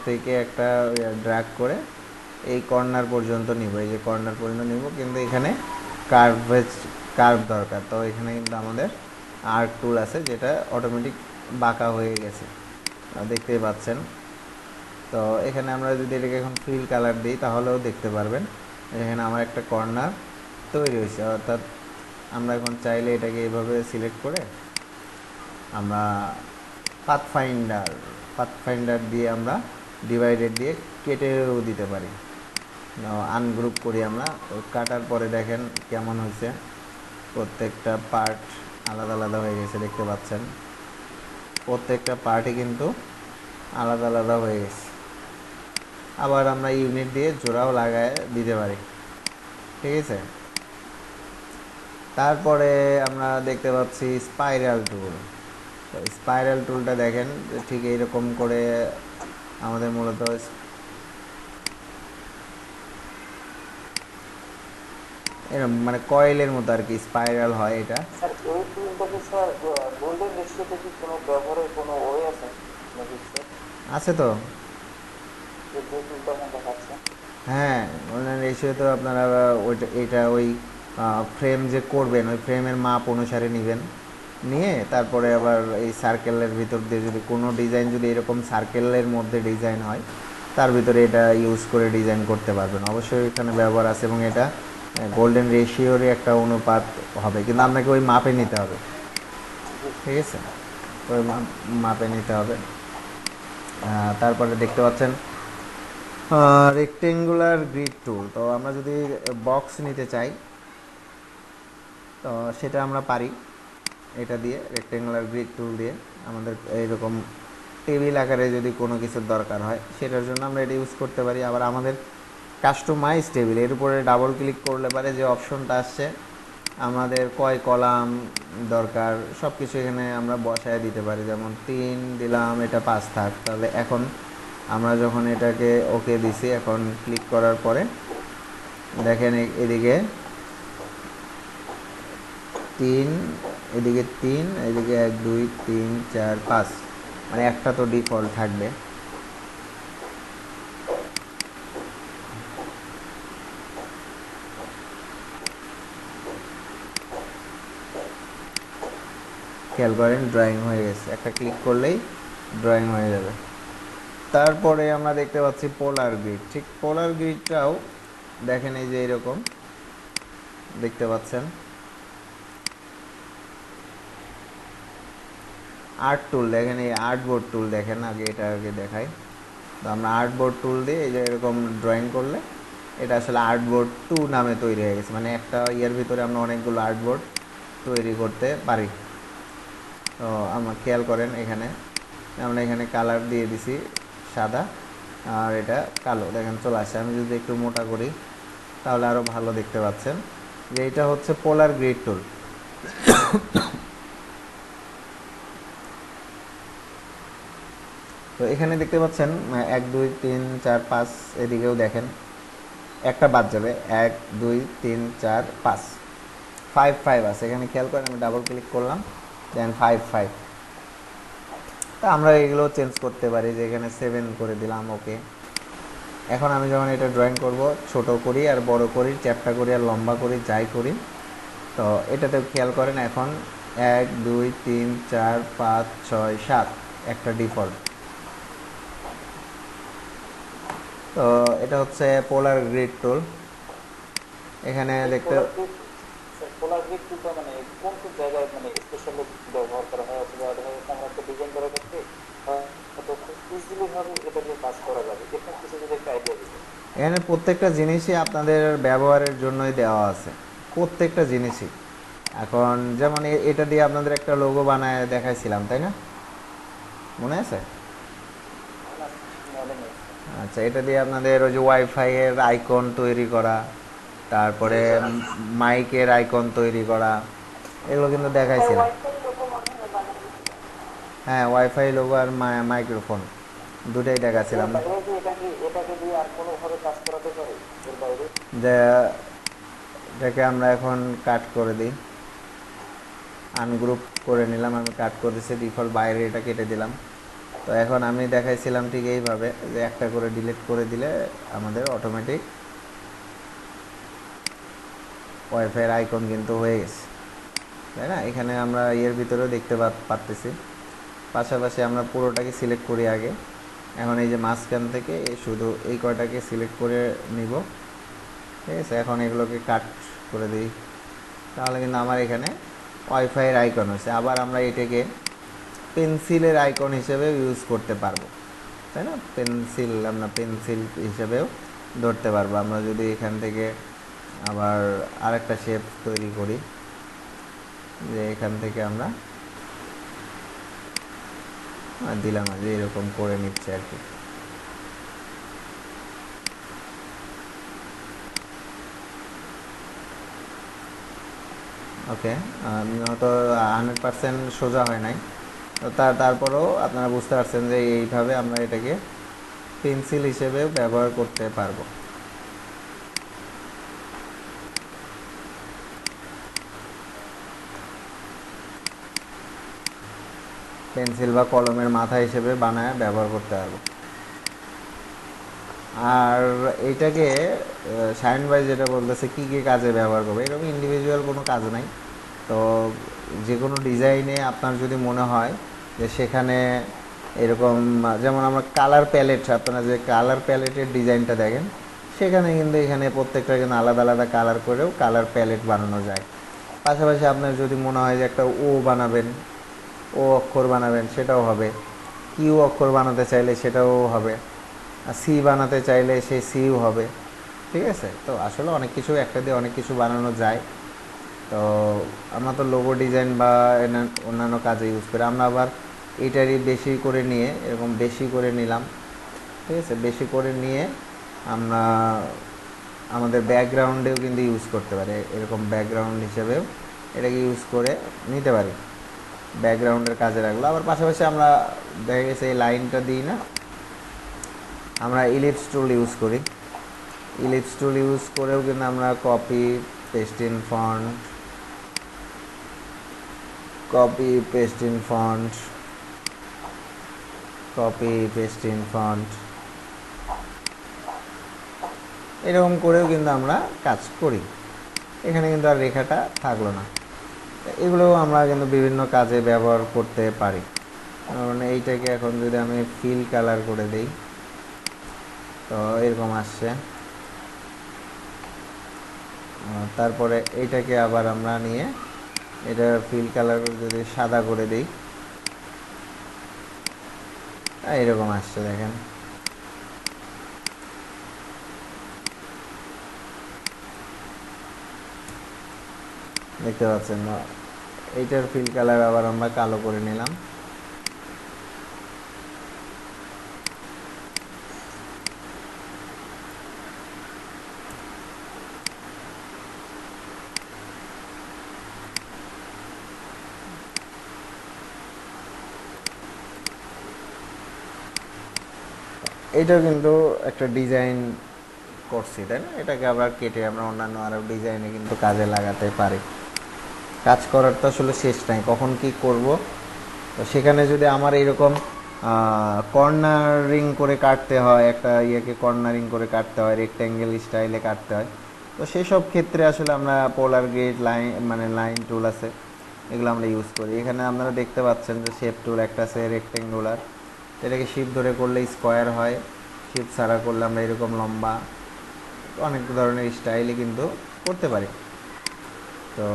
থেকে একটা ড্র্যাগ করে এই কর্নার পর্যন্ত নিব, এই যে কর্নার পর্যন্ত নিব, কিন্তু এখানে কার্ভ দরকার। তো এখানে কিন্তু আমাদের আর্ক টুল আছে, যেটা অটোমেটিক বাঁকা হয়ে গেছে, দেখতেই পাচ্ছেন। তো এখানে আমরা যদি এটাকে এখন ফিল কালার দিই, তাহলেও দেখতে পারবেন এখানে আমার একটা কর্নার তৈরি হয়েছে। অর্থাৎ আমরা এখন চাইলে এটাকে এইভাবে সিলেক্ট করে আমরা পাথফাইন্ডার দিয়ে আমরা ডিভাইডেড দিয়ে কেটেও দিতে পারি। আনগ্রুপ করি আমরা, কাটার পরে দেখেন কেমন হয়েছে, প্রত্যেকটা পার্ট আলাদা আলাদা হয়ে গেছে, দেখতে পাচ্ছেন প্রত্যেকটা পার্টই কিন্তু আলাদা আলাদা হয়ে গেছে। আবার আমরা ইউনিট দিয়ে জোড়াও লাগায় দিতে পারি, ঠিক আছে। তারপরে আমরা দেখতে পাচ্ছি স্পাইরাল টুল। স্পাইরাল টুলটা দেখেন ঠিক এইরকম করে আমাদের মূলত এরকম মানে কয়েলের মতো আর কি স্পাইরাল হয় এটা। স্যার এই টুলটাকে স্যার গোল্ডেন রেশিওতে কি কোনো ব্যবহারের কোনো ওয়ে আছে নাকি স্যার? আছে তো। যে টুলটা এখন দেখাচ্ছে। হ্যাঁ, অনলাইন রেশিও তো আপনারা ওইটা, এটা ওই ফ্রেম যে করবেন, ওই ফ্রেমের মাপ অনুসারে নেবেন, নিয়ে তারপরে আবার এই সার্কেলের ভিতর দিয়ে যদি কোনো ডিজাইন, যদি এরকম সার্কেলের মধ্যে ডিজাইন হয়, তার ভিতরে এটা ইউজ করে ডিজাইন করতে পারবেন। অবশ্যই এখানে ব্যবহার আছে, এবং এটা গোল্ডেন রেশিওরই একটা অনুপাত হবে, কিন্তু আপনাকে ওই মাপে নিতে হবে, ঠিক আছে, ওই মাপে নিতে হবে। তারপরে দেখতে পাচ্ছেন রেক্টেঙ্গুলার গ্রিড টুল। তো আমরা যদি বক্স নিতে চাই, তো সেটা আমরা পারি এটা দিয়ে, রেক্টেঙ্গুলার গ্রিড টুল দিয়ে। আমাদের এইরকম টেবিল আকারে যদি কোনো কিছুর দরকার হয়, সেটার জন্য আমরা এটা ইউজ করতে পারি। আবার আমাদের কাস্টমাইজ টেবিল, এর উপরে ডাবল ক্লিক করলে পারে যে অপশনটা আসছে আমাদের কয় কলাম দরকার সব কিছু এখানে আমরা বসায় দিতে পারি। যেমন 3 দিলাম, এটা 5 থাক। তাহলে এখন আমরা যখন এটাকে ওকে দিছি, এখন ক্লিক করার পরে দেখেন এদিকে 3, এদিকে 3, এদিকে 1 2 3 4 5, মানে একটা তো ডিফল্ট থাকবে। খেয়াল করেন ড্রয়িং হয়ে গেছে, একটা ক্লিক করলেই ড্রয়িং হয়ে যাবে। তারপরে আমরা দেখতে পাচ্ছি পোলার গ্রিড। ঠিক পোলার গ্রিডটাও দেখেন এই যে এরকম দেখতে পাচ্ছেন। আর্ট টুল দেখেন, এই আর্ট বোর্ড টুল দেখেন, এটা আগে দেখাই। তো আমরা আর্ট বোর্ড টুল দিয়ে এই যে এরকম ড্রয়িং করলে এটা আসলে আর্ট বোর্ড 2 নামে তৈরি হয়ে গেছে, মানে একটা ইয়ের ভিতরে আমরা অনেকগুলো আর্ট বোর্ড তৈরি করতে পারি। তো আমরা খেয়াল করেন এখানে আমরা এখানে কালার দিয়ে দিছি সাদা, আর এটা কালো, দেখেন চলে আসে। আমি যদি একটু মোটা করি তাহলে আরও ভালো দেখতে পাচ্ছেন যে এটা হচ্ছে পোলার গ্রিড টুল। তো এখানে দেখতে পাচ্ছেন 1 2 3 4 5, এদিকেও দেখেন একটা বাদ যাবে, 1 2 3 4 5, 5 5 আছে এখানে। খেয়াল করেন আমি ডাবল ক্লিক করলাম, দেন 5 5। তা আমরা এগুলো চেঞ্জ করতে পারি, যে এখানে 7 করে দিলাম, ওকে। এখন আমি যখন এটা ড্রয়িং করব, ছোট করি আর বড় করি, চ্যাপ্টা করি আর লম্বা করি, যাই করি, তো এটাতে খেয়াল করেন এখন 1 2 3 4 5 6 7 একটা ডিফল্ট। তো এটা হচ্ছে পোলার গ্রিড টুল। এখানে দেখতে পোলার গ্রিড টুলটা মানে কোন কোন জায়গায় মানে স্পেশালি ব্যবহার করা হয়, অথবা দেখা যাচ্ছে আমরা একটা ডিজাইন করার ক্ষেত্রে হয়তো খুব ইজিলি ভাবে এটা দিয়ে কাজ করা যাবে, এরকম কিছু যদি একটা আইডিয়া দিতে। এখানে প্রত্যেকটা জিনিসই আপনাদের ব্যবহারের জন্যই দেওয়া আছে, প্রত্যেকটা জিনিসই। এখন যেমন এটা দিয়ে আপনাদের একটা লোগো বানায় দেখাইছিলাম, তাই না? মনে আছে? মনে নেই। আচ্ছা, এটা দিয়ে আপনাদের ওই যে ওয়াইফাই এর আইকন তৈরি করা, তারপরে মাইকের আইকন তৈরি করা, এগুলো কিন্তু দেখাইছিলাম। হ্যাঁ, ওয়াইফাই লোগো আর মাইক্রোফোন দুটাই দেখাছিলাম। এটাকে দিয়ে আর কোনো ভাবে কাজ করাতে পারে এর বাইরে? যে এটাকে আমরা এখন কাট করে দিই, আনগ্রুপ করে নিলাম, আমি কাট করে দিচ্ছি, ডিফল্ট বাইরে এটা কেটে দিলাম। তো এখন আমি দেখাইছিলাম ঠিক এইভাবে, যে একটা করে ডিলিট করে দিলে আমাদের অটোমেটিক ওয়াইফাইয়ের আইকন কিন্তু হয়ে গেছে, তাই না? এখানে আমরা এর ভিতরেও দেখতে পারতেছি। পাশাপাশি আমরা পুরোটাকে সিলেক্ট করি আগে। এখন এই যে মাঝখান থেকে শুধু এই কয়টাকে সিলেক্ট করে নিব, ঠিক আছে? এখন এগুলোকে কাট করে দিই, তাহলে কিন্তু আমার এখানে ওয়াইফাইয়ের আইকন হচ্ছে। আবার আমরা এটাকে পেন্সিলের আইকন হিসেবে ইউজ করতে পারবো, তাই না? পেন্সিল, আমরা পেন্সিল হিসেবেও ধরতে পারবো। আমরা যদি এখান থেকে আবার আরেকটা শেপ তৈরি করি, যে এখান থেকে আমরা দিলাম, যে এরকম করে নিচ্ছে আর কি। ওকে, হয়তো 100% সোজা হয় নাই, তো তারপরেও আপনারা বুঝতে পারছেন যে এইভাবে আমরা এটাকে পেন্সিল হিসেবেও ব্যবহার করতে পারবো। পেন্সিল বা কলমের মাথা হিসেবে বানায় ব্যবহার করতে পারবো। আর এইটাকে শাইন ভাই যেটা বলতেছে কী কী কাজে ব্যবহার করবে, এরকম ইন্ডিভিজুয়াল কোনো কাজ নাই। তো যে কোনো ডিজাইনে আপনার যদি মনে হয় যে সেখানে এরকম, যেমন আমরা কালার প্যালেট, আপনারা যে কালার প্যালেটের ডিজাইনটা দেখেন, সেখানে কিন্তু এখানে প্রত্যেকটা কিন্তু আলাদা আলাদা কালার করেও কালার প্যালেট বানানো যায়। পাশাপাশি আপনার যদি মনে হয় যে একটা ও বানাবেন, ও অক্ষর বানাবেন, সেটাও হবে। কিউ অক্ষর বানাতে চাইলে সেটাও হবে, আর সি বানাতে চাইলে সেই সিও হবে, ঠিক আছে? তো আসলে অনেক কিছু একটা দিয়ে অনেক কিছু বানানো যায়। তো আমরা তো লোগো ডিজাইন বা অন্যান্য কাজে ইউজ করি। আমরা আবার এটারই বেশি করে নিয়ে, এরকম বেশি করে নিলাম, ঠিক আছে? বেশি করে নিয়ে আমরা আমাদের ব্যাকগ্রাউন্ডেও কিন্তু ইউজ করতে পারি, এরকম ব্যাকগ্রাউন্ড হিসেবেও এটাকে ইউজ করে নিতে পারি, ব্যাকগ্রাউন্ডের কাজে রাখলো। আবার পাশাপাশি আমরা দেখা গেছে এই লাইনটা দিই না, আমরা ইলিপস টুল ইউজ করি। ইলিপস টুল ইউজ করেও কিন্তু আমরা copy paste in font, copy paste in font, copy paste in font, এরকম করেও কিন্তু আমরা কাজ করি। এখানে কিন্তু আর রেখাটা থাকলো না। এগুলো আমরা কিন্তু বিভিন্ন কাজে ব্যবহার করতে পারি। মানে এইটাকে এখন যদি আমি ফিল কালার করে দিই, তো এরকম আসছে। তারপরে এইটাকে আবার আমরা নিয়ে এটা ফিল কালার যদি সাদা করে দিই, এরকম আসছে দেখেন। দেখতে পাচ্ছেন না, এইটার ফিল কালার আবার আমরা কালো করে নিলাম। এইটাও কিন্তু একটা ডিজাইন করছি, তাই না? এটাকে আবার কেটে আমরা অন্যান্য আরও ডিজাইনে কিন্তু কাজে লাগাতে পারি। কাজ করার তো আসলে শেষ নাই, কখন কি করব। তো সেখানে যদি আমার এরকম কর্নারিং করে কাটতে হয়, একটা ইয়েকে কর্নারিং করে কাটতে হয়, রেক্ট্যাঙ্গেল স্টাইলে কাটতে হয়, তো সেসব ক্ষেত্রে আসলে আমরা পোলার গেট লাইন মানে লাইন টুল আছে, এগুলো আমরা ইউজ করি। এখানে আপনারা দেখতে পাচ্ছেন যে শেপ টুল একটা আছে রেক্ট্যাঙ্গুলার, এটাকে শিফট ধরে করলে স্কোয়ার হয়, শিফট ছাড়া করলে আমরা এরকম লম্বা অনেক ধরনের স্টাইলে কিন্তু করতে পারি। তো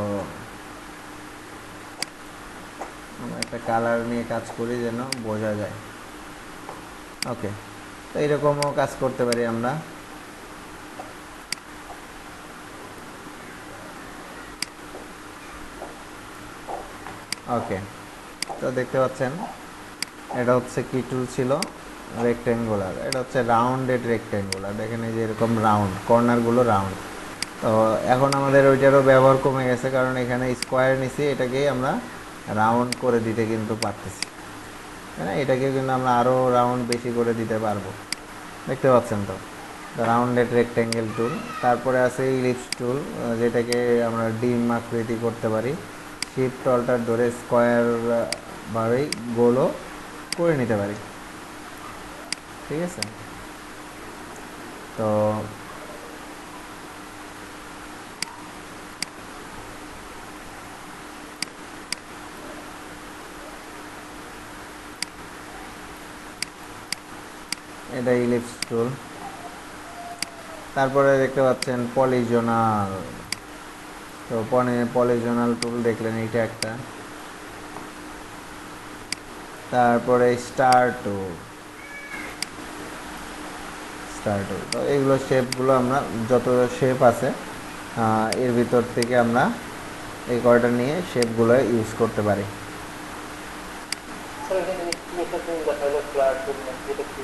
আমরা একটা কালার নিয়ে কাজ করি যেন বোঝা যায়। ওকে, তো এরকমও কাজ করতে পারি আমরা। ওকে, তো দেখতে পাচ্ছেন এটা হচ্ছে কি টুল ছিল, রেক্ট্যাঙ্গুলার। এটা হচ্ছে রাউন্ডেড রেক্ট্যাঙ্গুলার, দেখেন এই যে এরকম রাউন্ড, কর্নারগুলো রাউন্ড। তো এখন আমাদের ওইটারও ব্যবহার কমে গেছে, কারণ এখানে স্কোয়ার নিছি, এটাকেই আমরা রাউন্ড করে দিতে কিন্তু পারতেছি, তাই না? এটাকে কিন্তু আমরা আরও রাউন্ড বেশি করে দিতে পারবো, দেখতে পাচ্ছেন তো, রাউন্ডেড রেক্ট্যাঙ্গেল টুল। তারপরে আছে ইলিপস টুল, যেটাকে আমরা ডিম আকৃতি করতে পারি, শিফট অল্টার ধরে স্কোয়ার ভাবেই গোলও করে নিতে পারি, ঠিক আছে? তো এটা ইলিপস টুল। তারপরে দেখতে পাচ্ছেন পলিজনাল, তো পলিজনাল টুল দেখলেন, এইটা একটা। তারপরে স্টার টুল, স্টার টুল, তো এইগুলো শেপগুলো আমরা যত শেপ আছে এর ভিতর থেকে আমরা এই কয়টা নিয়ে শেপগুলো ইউজ করতে পারি। স্যার এখানে কি একটা টুল দেখা যায় ফ্লার টুল, যেটা কি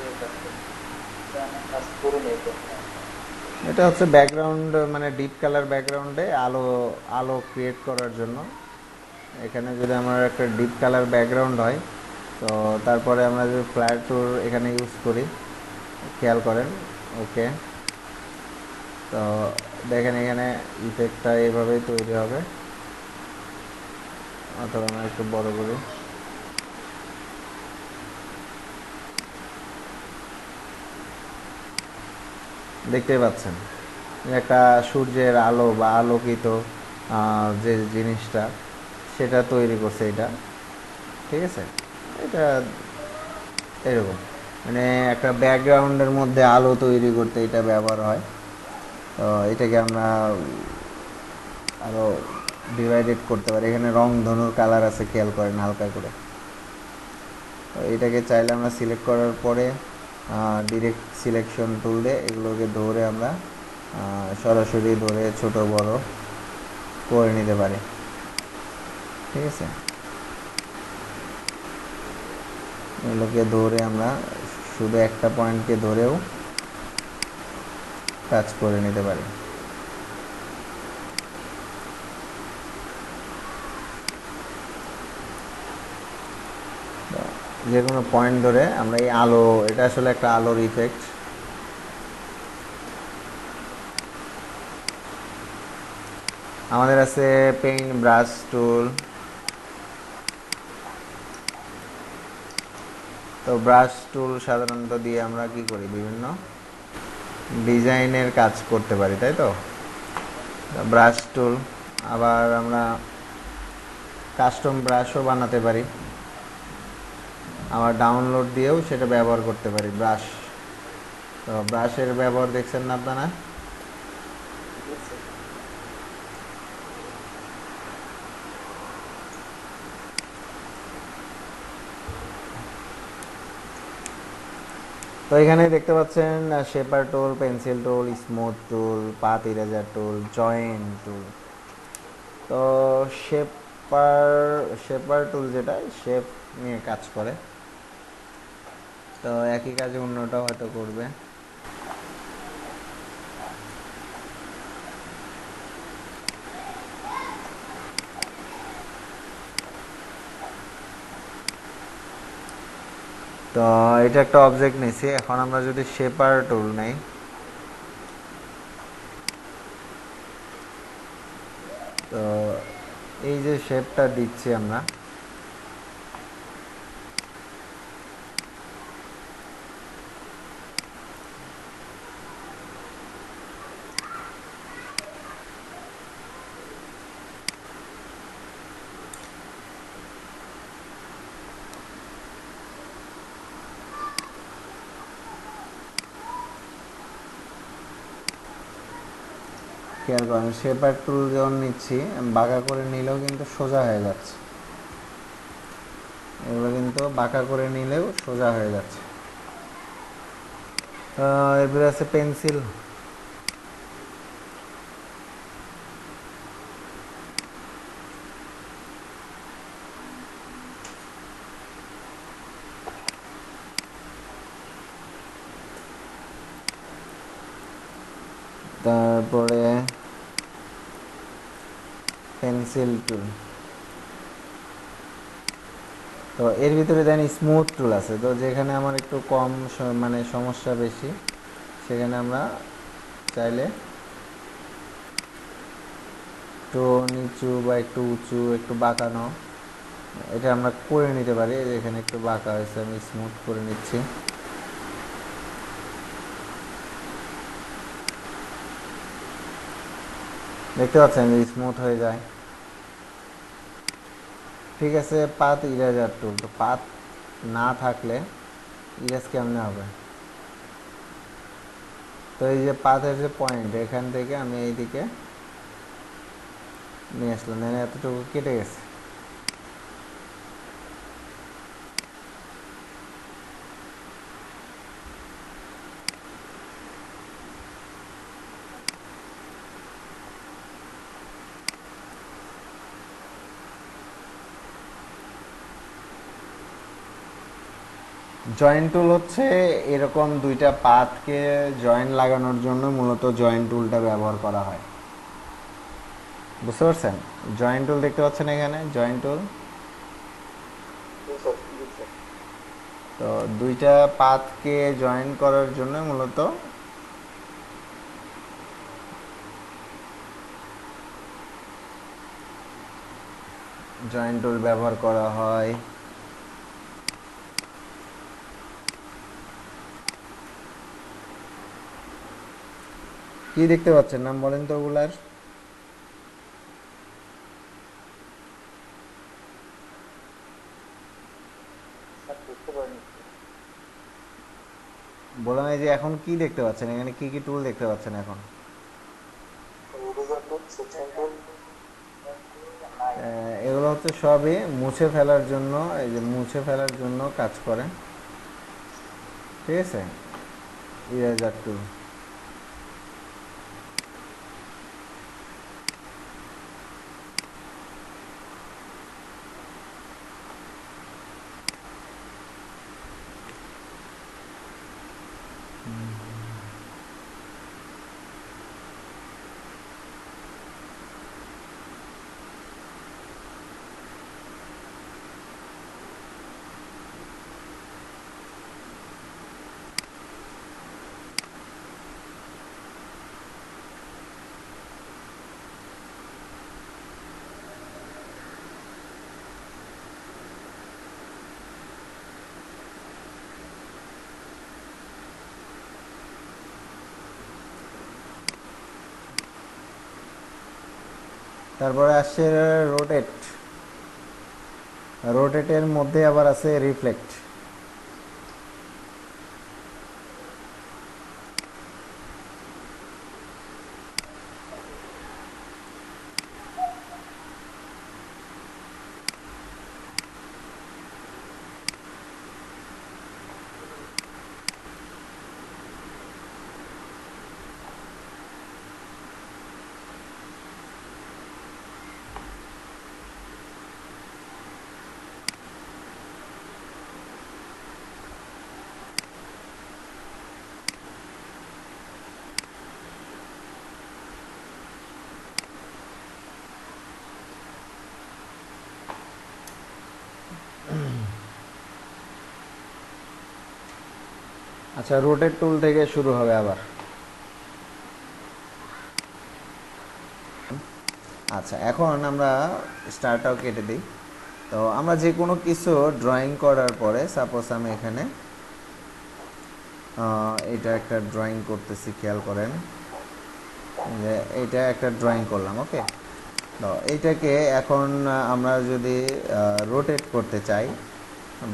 আমি কাজ করে নেই তো। এটা হচ্ছে ব্যাকগ্রাউন্ড, মানে ডিপ কালার ব্যাকগ্রাউন্ডে আলো আলো ক্রিয়েট করার জন্য। এখানে যদি আমার একটা ডিপ কালার ব্যাকগ্রাউন্ড হয়, তো তারপরে আমরা যদি ফ্ল্যাট টুল এখানে ইউজ করি, খেয়াল করেন। ওকে, তো দেখেন এখানে ইফেক্টটা এইভাবেই তৈরি হবে, অথবা আমরা একটু বড় করি। দেখতেই পাচ্ছেন একটা সূর্যের আলো বা আলোকিত যে জিনিসটা, সেটা তৈরি করছে এটা, ঠিক আছে? এটা এরকম, মানে একটা ব্যাকগ্রাউন্ডের মধ্যে আলো তৈরি করতে এটা ব্যবহার হয়। তো এটাকে আমরা আরও ডিভাইডেড করতে পারি। এখানে রং ধনুর কালার আছে, খেয়াল করেন হালকা করে। তো এটাকে চাইলে আমরা সিলেক্ট করার পরে ডিরেক্ট সিলেকশন টুল দিয়ে এগুলোকে ধরে আমরা সরাসরি ধরে ছোট বড় করে নিতে পারি, ঠিক আছে? এগুলোকে ধরে আমরা শুধু একটা পয়েন্টকে ধরেও কাজ করে নিতে পারি। যে কোনো পয়েন্ট ধরে আমরা এই আলো, এটা আসলে একটা আলোর ইফেক্ট। আমাদের আছে পেইন্ট ব্রাশ টুল। তো ব্রাশ টুল সাধারণত দিয়ে আমরা কি করি, বিভিন্ন ডিজাইনের কাজ করতে পারি, তাই তো। ব্রাশ টুল, আবার আমরা কাস্টম ব্রাশও বানাতে পারি, আবার ডাউনলোড দিয়েও সেটা ব্যবহার করতে পারি ব্রাশ। তো ব্রাশের ব্যবহার দেখছেন না আপনারা। তো এখানে দেখতে পাচ্ছেন শেপার টুল, পেন্সিল টুল, স্মুথ টুল, পাথ ইরেজার টুল, জয়েন্ট টুল। তো শেপার শেপার টুল যেটা শেপ নিয়ে কাজ করে, তো একই কাজে অন্যটাও হয়তো করবে। তো এটা একটা অবজেক্ট নিছি, এখন আমরা যদি শেপার টুল নেই, তো এই যে শেপটা দিচ্ছি আমরা, খেয়াল করেন শেপার টুল যখন নিচ্ছি বাঁকা করে নিলেও কিন্তু সোজা হয়ে যাচ্ছে, এগুলো কিন্তু বাঁকা করে নিলেও সোজা হয়ে যাচ্ছে। এরপরে আছে পেন্সিল। তারপরে পেন্সিল টুল। তো এর ভিতরে দেন স্মুথ টুল আছে, তো যেখানে আমার একটু কম মানে সমস্যা বেশি, সেখানে আমরা চাইলে একটু নিচু বা একটু উঁচু, একটু বাঁকানো, এটা আমরা করে নিতে পারি। এখানে একটু বাঁকা হয়েছে, আমি স্মুথ করে নিচ্ছি। দেখতে পাচ্ছেন যে স্মুথ হয়ে যায়। ঠিক আছে, পাত ইরেজার টুল। তো পাত না থাকলে ইরেজ কেমনে হবে। তো এই যে পাতের যে পয়েন্ট, এখান থেকে আমি এইদিকে নিয়ে আসলাম, এতটুকু কেটে গেছে। জয়েন্ট টুল হচ্ছে এরকম দুইটা পাতকে জয়েন্ট লাগানোর জন্য মূলত জয়েন্ট টুলটা ব্যবহার করা হয়। বুঝতে পারছেন, জয়েন্ট টুল দেখতে পাচ্ছেন এখানে জয়েন্ট টুল। তো দুইটা পাতকে জয়েন করার জন্য মূলত জয়েন্ট টুল ব্যবহার করা হয়। কি দেখতে পাচ্ছেন নাম বলেন তো ওগুলার। বুঝতে পারিনি। বললাম এই যে এখন কি দেখতে পাচ্ছেন, এখানে কি কি টুল দেখতে পাচ্ছেন এখন। এগুলো হচ্ছে সবই মুছে ফেলার জন্য, এই যে মুছে ফেলার জন্য কাজ করে, ঠিক আছে, ইরেজার টুল। তারপরে আসছে রোটেট। রোটেটের মধ্যে আবার আছে রিফ্লেক্ট। আচ্ছা, রোটেট টুল থেকে শুরু হবে আবার। আচ্ছা, এখন আমরা স্টারটাও কেটে দিই। তো আমরা যে কোনো কিছু ড্রয়িং করার পরে, সাপোজ আমি এখানে এটা একটা ড্রয়িং করতেছি, খেয়াল করেন যে এটা একটা ড্রয়িং করলাম, ওকে। তো এইটাকে এখন আমরা যদি রোটেট করতে চাই,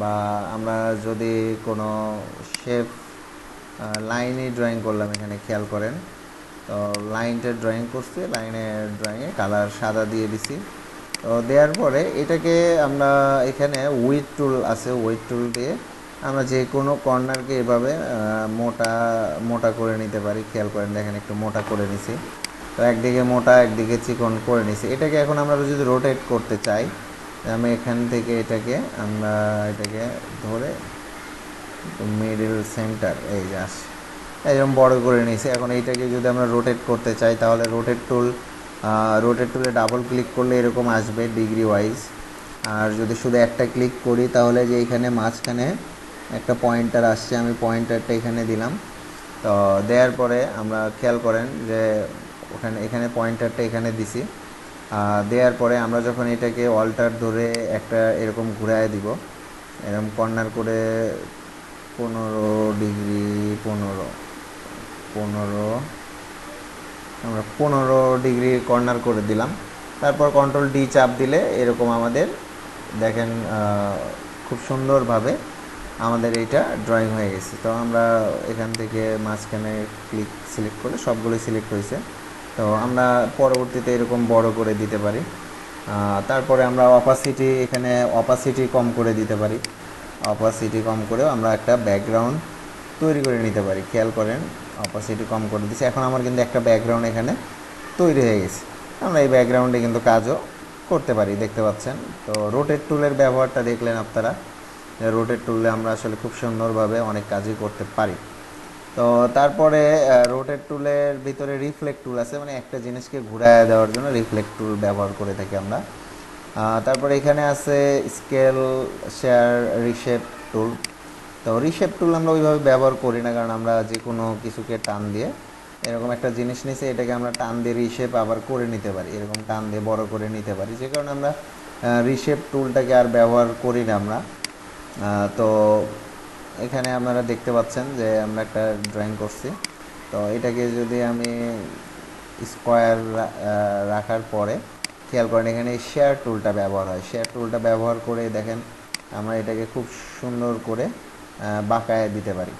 বা আমরা যদি কোনো শেপ লাইনে ড্রয়িং করলাম, এখানে খেয়াল করেন, তো লাইনটা ড্রয়িং করছি, লাইনের ড্রয়িংয়ে কালার সাদা দিয়ে দিছি। তো দেওয়ার পরে এটাকে আমরা এখানে উইড টুল আছে, উইড টুল দিয়ে আমরা যে কোনো কর্নারকে এভাবে মোটা মোটা করে নিতে পারি। খেয়াল করেন, দেখেন একটু মোটা করে নিছি। তো একদিকে মোটা একদিকে চিকন করে নিছি। এটাকে এখন আমরা যদি রোটেট করতে চাই, আমি এখান থেকে আমরা এটাকে ধরে মিডল সেন্টার এই যে আসে, এরকম বড় করে নিয়েছি। এখন এইটাকে যদি আমরা রোটেট করতে চাই, তাহলে রোটেট টুলে ডাবল ক্লিক করলে এরকম আসবে ডিগ্রি ওয়াইজ। আর যদি শুধু একটা ক্লিক করি, তাহলে যে এইখানে মাঝখানে একটা পয়েন্টার আসছে, আমি পয়েন্টারটা এখানে দিলাম। তো দেওয়ার পরে আমরা খেয়াল করেন যে এখানে পয়েন্টারটা এখানে দিছি। দেওয়ার পরে আমরা যখন এটাকে অল্টার ধরে একটা এরকম ঘুরায় দিব, এরকম কর্নার করে 15 ডিগ্রি, 15 আমরা 15 ডিগ্রি কর্নার করে দিলাম। তারপর কন্ট্রোল ডি চাপ দিলে এরকম আমাদের দেখেন খুব সুন্দরভাবে আমাদের এইটা ড্রয়িং হয়ে গেছে। তো আমরা এখান থেকে মাঝখানে সিলেক্ট করলে সবগুলোই সিলেক্ট হয়েছে। তো আমরা পরবর্তীতে এরকম বড় করে দিতে পারি। তারপরে আমরা এখানে অপাসিটি কম করে দিতে পারি। অপাসিটি কম করেও আমরা একটা ব্যাকগ্রাউন্ড তৈরি করে নিতে পারি। খেয়াল করেন, অপাসিটি কম করে দিচ্ছি, এখন আমার কিন্তু একটা ব্যাকগ্রাউন্ড এখানে তৈরি হয়ে গেছে। আমরা এই ব্যাকগ্রাউন্ডে কিন্তু কাজও করতে পারি, দেখতে পাচ্ছেন। তো রোটেট টুলের ব্যবহারটা দেখলেন আপনারা, রোটেট টুলে আমরা আসলে খুব সুন্দরভাবে অনেক কাজই করতে পারি। তো তারপরে রোটেট টুলের ভিতরে রিফ্লেক্ট টুল আছে, মানে একটা জিনিসকে ঘুরায় দেওয়ার জন্য রিফ্লেক্ট টুল ব্যবহার করে থাকি আমরা। তারপরে এখানে আছে স্কেল, শেয়ার, রিশেপ টুল। তো রিশেপ টুল আমরা ওইভাবে ব্যবহার করি না, কারণ আমরা যে কোনো কিছুকে টান দিয়ে এরকম একটা জিনিস নিয়েছি, এটাকে আমরা টান দিয়ে রিশেপ আবার করে নিতে পারি, এরকম টান দিয়ে বড় করে নিতে পারি, যে কারণে আমরা রিশেপ টুলটাকে আর ব্যবহার করি না আমরা। তো এখানে আপনারা দেখতে পাচ্ছেন যে আমরা একটা ড্রয়িং করছি। তো এটাকে যদি আমি স্কোয়ার রাখার পরে খেয়াল করেন, এখানে শেয়ার টুলটা ব্যবহার হয়। শেয়ার টুলটা ব্যবহার করে দেখেন আমরা এটাকে খুব সুন্দর করে বাঁকায় দিতে পারি।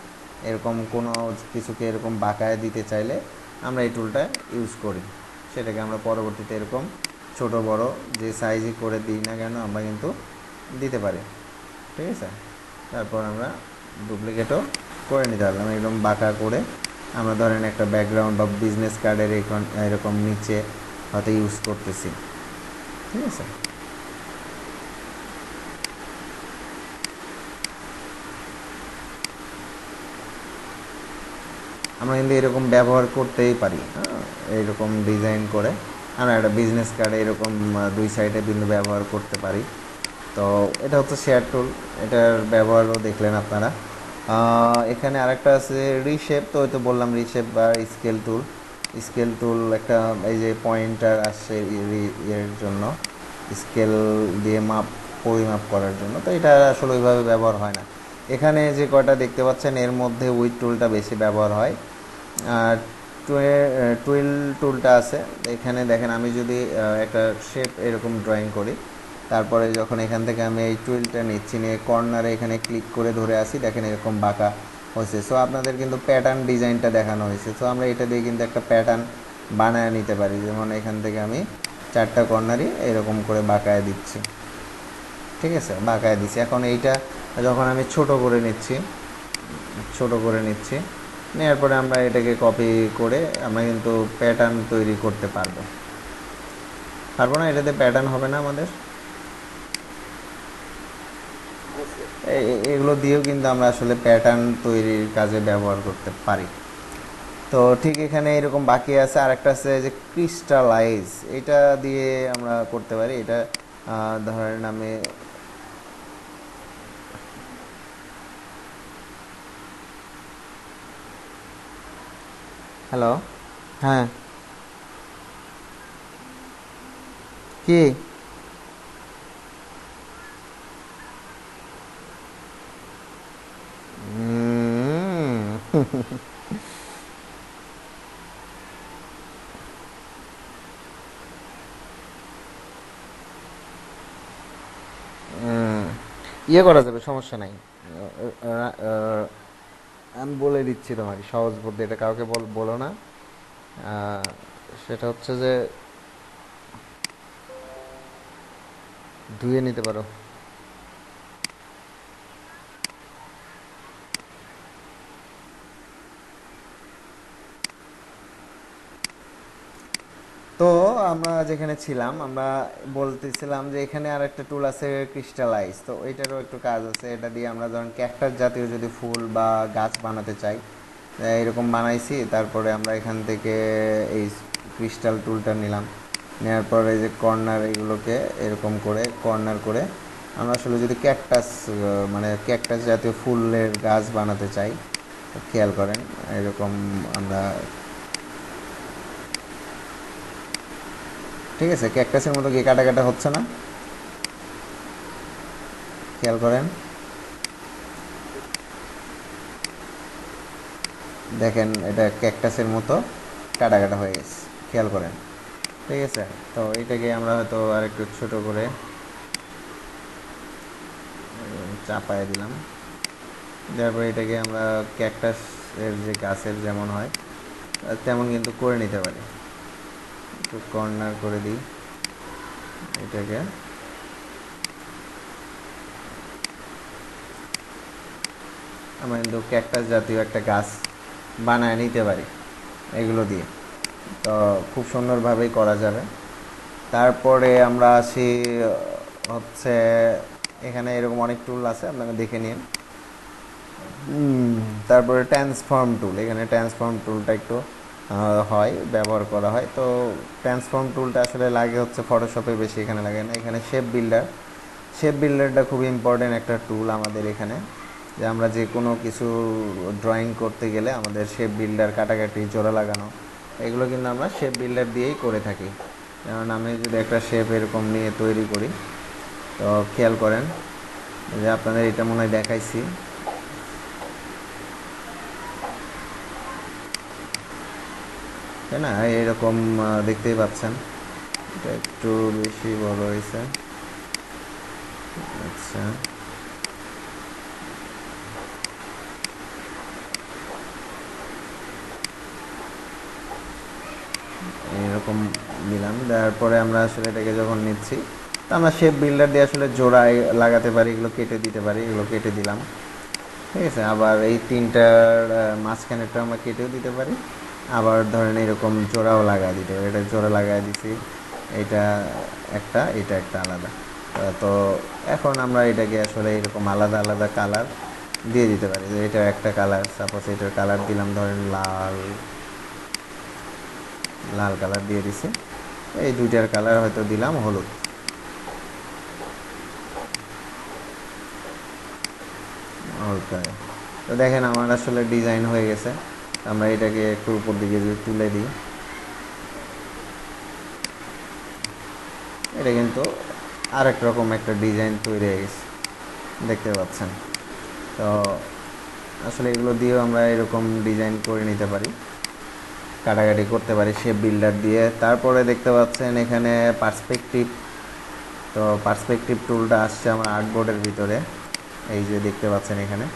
এরকম কোনো কিছুকে এরকম বাঁকায় দিতে চাইলে আমরা এই টুলটা ইউজ করি। সেটাকে আমরা পরবর্তীতে এরকম ছোট বড় যে সাইজই করে দিই না কেন, আমরা কিন্তু দিতে পারি, ঠিক আছে। তারপর আমরা ডুপ্লিকেটও করে নিতে পারলাম, একদম বাঁকা করে আমরা ধরেন একটা ব্যাকগ্রাউন্ড বা বিজনেস কার্ডের এরকম নিচে হয়তো ইউজ করতেছি, ঠিক আছে। আমরা কিন্তু এরকম ব্যবহার করতেই পারি, হ্যাঁ, এইরকম ডিজাইন করে আমরা একটা বিজনেস কার্ডে এরকম দুই সাইডে বিন্দু ব্যবহার করতে পারি। তো এটা হচ্ছে শেয়ার টুল, এটার ব্যবহারও দেখলেন আপনারা। এখানে আরেকটা আছে রিশেপ। তো ওই তো বললাম রিশেপ বা স্কেল টুল। স্কেল টুল একটা এই যে পয়েন্টার আসছে এর জন্য, স্কেল দিয়ে পরিমাপ করার জন্য। তো এটা আসলে ওইভাবে ব্যবহার হয় না। এখানে যে কয়টা দেখতে পাচ্ছেন এর মধ্যে উইড টুলটা বেশি ব্যবহার হয়। আর টুইল টুলটা আছে এখানে দেখেন। আমি যদি একটা শেপ এরকম ড্রয়িং করি, তারপরে যখন এখান থেকে আমি এই টুইলটা নিচ্ছি, নিয়ে কর্নারে এখানে ক্লিক করে ধরে আসি, দেখেন এরকম বাঁকা হয়েছে। সো আপনাদের কিন্তু প্যাটার্ন ডিজাইনটা দেখানো হয়েছে। সো আমরা এটা দিয়ে কিন্তু একটা প্যাটার্ন বানায় নিতে পারি। যেমন এখান থেকে আমি 4টা কর্নারই এরকম করে বাঁকায় দিচ্ছি, ঠিক আছে, বাঁকায় দিচ্ছি। এখন এইটা যখন আমি ছোট করে নিচ্ছি, নেওয়ার পরে আমরা এটাকে কপি করে আমরা কিন্তু প্যাটার্ন তৈরি করতে পারবো না? এটাতে প্যাটার্ন হবে না আমাদের? এগুলো দিয়েও কিন্তু আমরা আসলে প্যাটার্ন তৈরির কাজে ব্যবহার করতে পারি। তো ঠিক এখানে এরকম বাকি আছে। আরেকটা আছে যে ক্রিস্টালাইজ, এটা দিয়ে আমরা করতে পারি। এটা ধরেন আমি হ্যালো, হ্যাঁ, কি? ইয়ে করা যাবে, সমস্যা নাই। আমি বলে দিচ্ছি তোমাকে সহজ বুদ্ধি, এটা কাউকে বলো না। আহ, সেটা হচ্ছে যে ধুয়ে নিতে পারো। তো আমরা যেখানে ছিলাম, আমরা বলতেছিলাম যে এখানে আর একটা টুল আছে ক্রিস্টালাইজ। তো এটারও একটু কাজ আছে। এটা দিয়ে আমরা ধরেন ক্যাকটাস জাতীয় যদি ফুল বা গাছ বানাতে চাই, এরকম বানাইছি। তারপরে আমরা এখান থেকে এই ক্রিস্টাল টুলটা নিলাম, নেওয়ার পরে এই যে কর্নার, এগুলোকে এরকম করে কর্নার করে আমরা আসলে যদি ক্যাকটাস মানে ক্যাকটাস জাতীয় ফুলের গাছ বানাতে চাই, খেয়াল করেন এরকম আমরা, ঠিক আছে, ক্যাকটাসের মতো কি কাটা কাটা হচ্ছে না? খেয়াল করেন, দেখেন এটা ক্যাকটাসের মতো কাটা কাটা হয়ে গেছে, খেয়াল করেন, ঠিক আছে। তো এটাকে আমরা হয়তো আর একটু ছোট করে চাপায় দিলাম। তারপর এটাকে আমরা ক্যাকটাসের যে গাছের যেমন হয় তেমন কিন্তু করে নিতে পারি। একটু কর্নার করে দিই এটাকে। আমরা কিন্তু ক্যাকটাস জাতীয় একটা গাছ বানায় নিতে পারি এগুলো দিয়ে। তো খুব সুন্দরভাবেই করা যাবে। তারপরে আমরা আসি হচ্ছে এখানে এরকম অনেক টুল আছে, আপনারা দেখে নিন। তারপরে ট্রান্সফর্ম টুল, এখানে ট্রান্সফর্ম টুলটা একটু হয়, ব্যবহার করা হয়। তো ট্রান্সফর্ম টুলটা আসলে লাগে হচ্ছে ফটোশপে, বেশি এখানে লাগে না। এখানে শেপ বিল্ডারটা খুব ইম্পর্টেন্ট একটা টুল আমাদের এখানে, যে আমরা যে কোনো কিছু ড্রয়িং করতে গেলে আমাদের শেপ বিল্ডার, কাটাকাটি, জোড়া লাগানো, এগুলো কিন্তু আমরা শেপ বিল্ডার দিয়েই করে থাকি। যেমন আমি যদি একটা শেপ এরকম নিয়ে তৈরি করি, তো খেয়াল করেন যে আপনাদের এটা মনে হয় দেখাইছি, তাই না? এরকম দেখতেই পাচ্ছেন, এটা একটু বেশি বড় হয়েছে। আচ্ছা, এরকম দিলাম। দেওয়ার পরে আমরা আসলে এটাকে যখন নিচ্ছি, তো আমরা শেপ বিল্ডার দিয়ে আসলে জোড়ায় লাগাতে পারি, এগুলো কেটে দিতে পারি। এগুলো কেটে দিলাম, ঠিক আছে। আবার এই তিনটার মাঝখানেরটা আমরা কেটেও দিতে পারি। আবার ধরেন এরকম জোড়াও লাগাই দিতে পারি। এটা জোড়া লাগাই দিছি, এটা এটা একটা আলাদা। তো এখন আমরা এটাকে আসলে এরকম আলাদা আলাদা কালার দিয়ে দিতে পারি। যে এটা একটা কালার, সাপোজ এটার কালার দিলাম ধরেন লাল, লাল কালার দিয়ে দিছি। এই দুইটার কালার হয়তো দিলাম হলুদ। ওকে, তো দেখেন আমার আসলে ডিজাইন হয়ে গেছে। আমরা এটাকে একটু উপর দিকে যদি তুলে দিই, এটা কিন্তু আরেক রকম একটা ডিজাইন তৈরি হয়ে গেছে, দেখতে পাচ্ছেন। তো আসলে এগুলো দিয়েও আমরা এরকম ডিজাইন করে নিতে পারি। কাটাকাটি করতে পারি শেপ বিল্ডার দিয়ে। তারপরে দেখতে পাচ্ছেন এখানে পার্সপেক্টিভ, তো পার্সপেক্টিভ টুলটা আসছে আমার আর্টবোর্ডের ভিতরে, এই যে দেখতে পাচ্ছেন এখানে।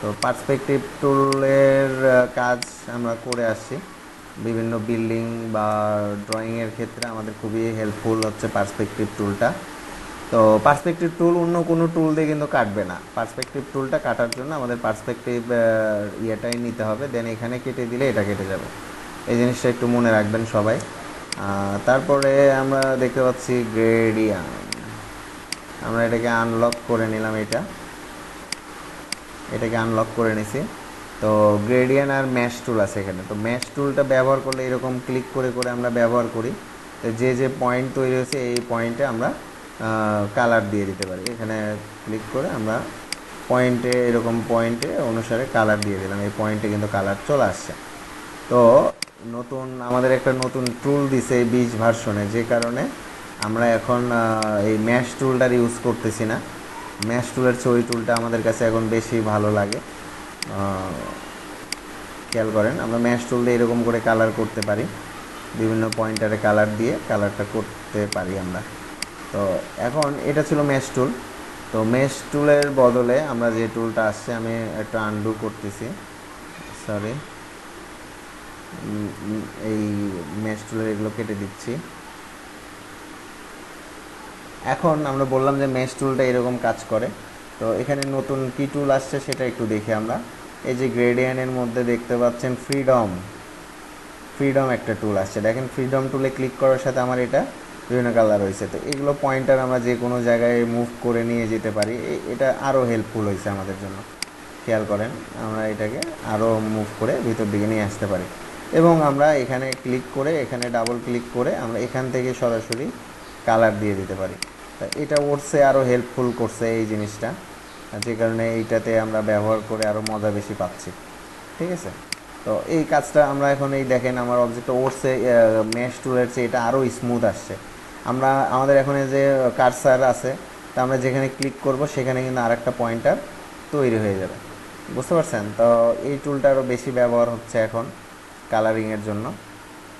তো পার্সপেক্টিভ টুলের কাজ আমরা করে আসছি বিভিন্ন বিল্ডিং বা ড্রয়িংয়ের ক্ষেত্রে আমাদের খুবই হেল্পফুল হচ্ছে পার্সপেক্টিভ টুলটা। তো পার্সপেক্টিভ টুল অন্য কোনো টুল দিয়ে কিন্তু কাটবে না, পার্সপেক্টিভ টুলটা কাটার জন্য আমাদের পার্সপেক্টিভ ইয়েটাই নিতে হবে, দেন এখানে কেটে দিলে এটা কেটে যাবে। এই জিনিসটা একটু মনে রাখবেন সবাই। তারপরে আমরা দেখতে পাচ্ছি গ্রেডিয়ান, আমরা এটাকে আনলক করে নিলাম, এটাকে আনলক করে নিছি। তো গ্রেডিয়ান আর ম্যাশ টুল আছে এখানে, তো ম্যাশ টুলটা ব্যবহার করলে এরকম ক্লিক করে করে আমরা ব্যবহার করি, তো যে যে পয়েন্ট তৈরি হয়েছে এই পয়েন্টে আমরা কালার দিয়ে দিতে পারি। এখানে ক্লিক করে আমরা পয়েন্টে, এরকম পয়েন্টে অনুসারে কালার দিয়ে দিলাম, এই পয়েন্টে কিন্তু কালার চলে আসছে। তো নতুন আমাদের একটা নতুন টুল দিছে এই 20 ভার্সনে, যে কারণে আমরা এখন এই ম্যাশ টুলটার ইউজ করতেছি না। ম্যাশ টুলের চেয়ে ওই টুলটা আমাদের কাছে এখন বেশি ভালো লাগে। খেয়াল করেন আমরা ম্যাশ টুল দিয়ে এরকম করে কালার করতে পারি, বিভিন্ন পয়েন্টারে কালার দিয়ে কালারটা করতে পারি আমরা। তো এখন এটা ছিল ম্যাশ টুল। তো ম্যাশ টুলের বদলে আমরা যে টুলটা আসছে, আমি একটা আনডু করতেছি, সরি, এই ম্যাশ টুলের এগুলো কেটে দিচ্ছি। এখন আমরা বললাম যে ম্যাশ টুলটা এরকম কাজ করে। তো এখানে নতুন কি টুল আসছে সেটা একটু দেখি আমরা। এই যে গ্রেডিয়ানের মধ্যে দেখতে পাচ্ছেন ফ্রিডম একটা টুল আসছে, দেখেন ফ্রিডম টুলে ক্লিক করার সাথে আমার এটা বিভিন্ন কালার হয়েছে। তো এগুলো পয়েন্টার আমরা যে কোনো জায়গায় মুভ করে নিয়ে যেতে পারি, এটা আরও হেল্পফুল হয়েছে আমাদের জন্য। খেয়াল করেন আমরা এটাকে আরও মুভ করে ভিতর দিকে নিয়ে আসতে পারি, এবং আমরা এখানে ক্লিক করে, এখানে ডাবল ক্লিক করে আমরা এখান থেকে সরাসরি কালার দিয়ে দিতে পারি। তা এটা ওরসে আরও হেল্পফুল করছে এই জিনিসটা, যে কারণে এইটাতে আমরা ব্যবহার করে আরও মজা বেশি পাচ্ছি। ঠিক আছে, তো এই কাজটা আমরা এখন এই দেখেন আমার অবজেক্টটা ওরসে ম্যাশ টুলের চেয়ে এটা আরও স্মুথ আসছে। আমরা আমাদের এখানে যে কার্সার আছে, তা আমরা যেখানে ক্লিক করব সেখানে কিন্তু আরেকটা পয়েন্টার তৈরি হয়ে যাবে, বুঝতে পারছেন? তো এই টুলটা আরও বেশি ব্যবহার হচ্ছে এখন কালারিংয়ের জন্য।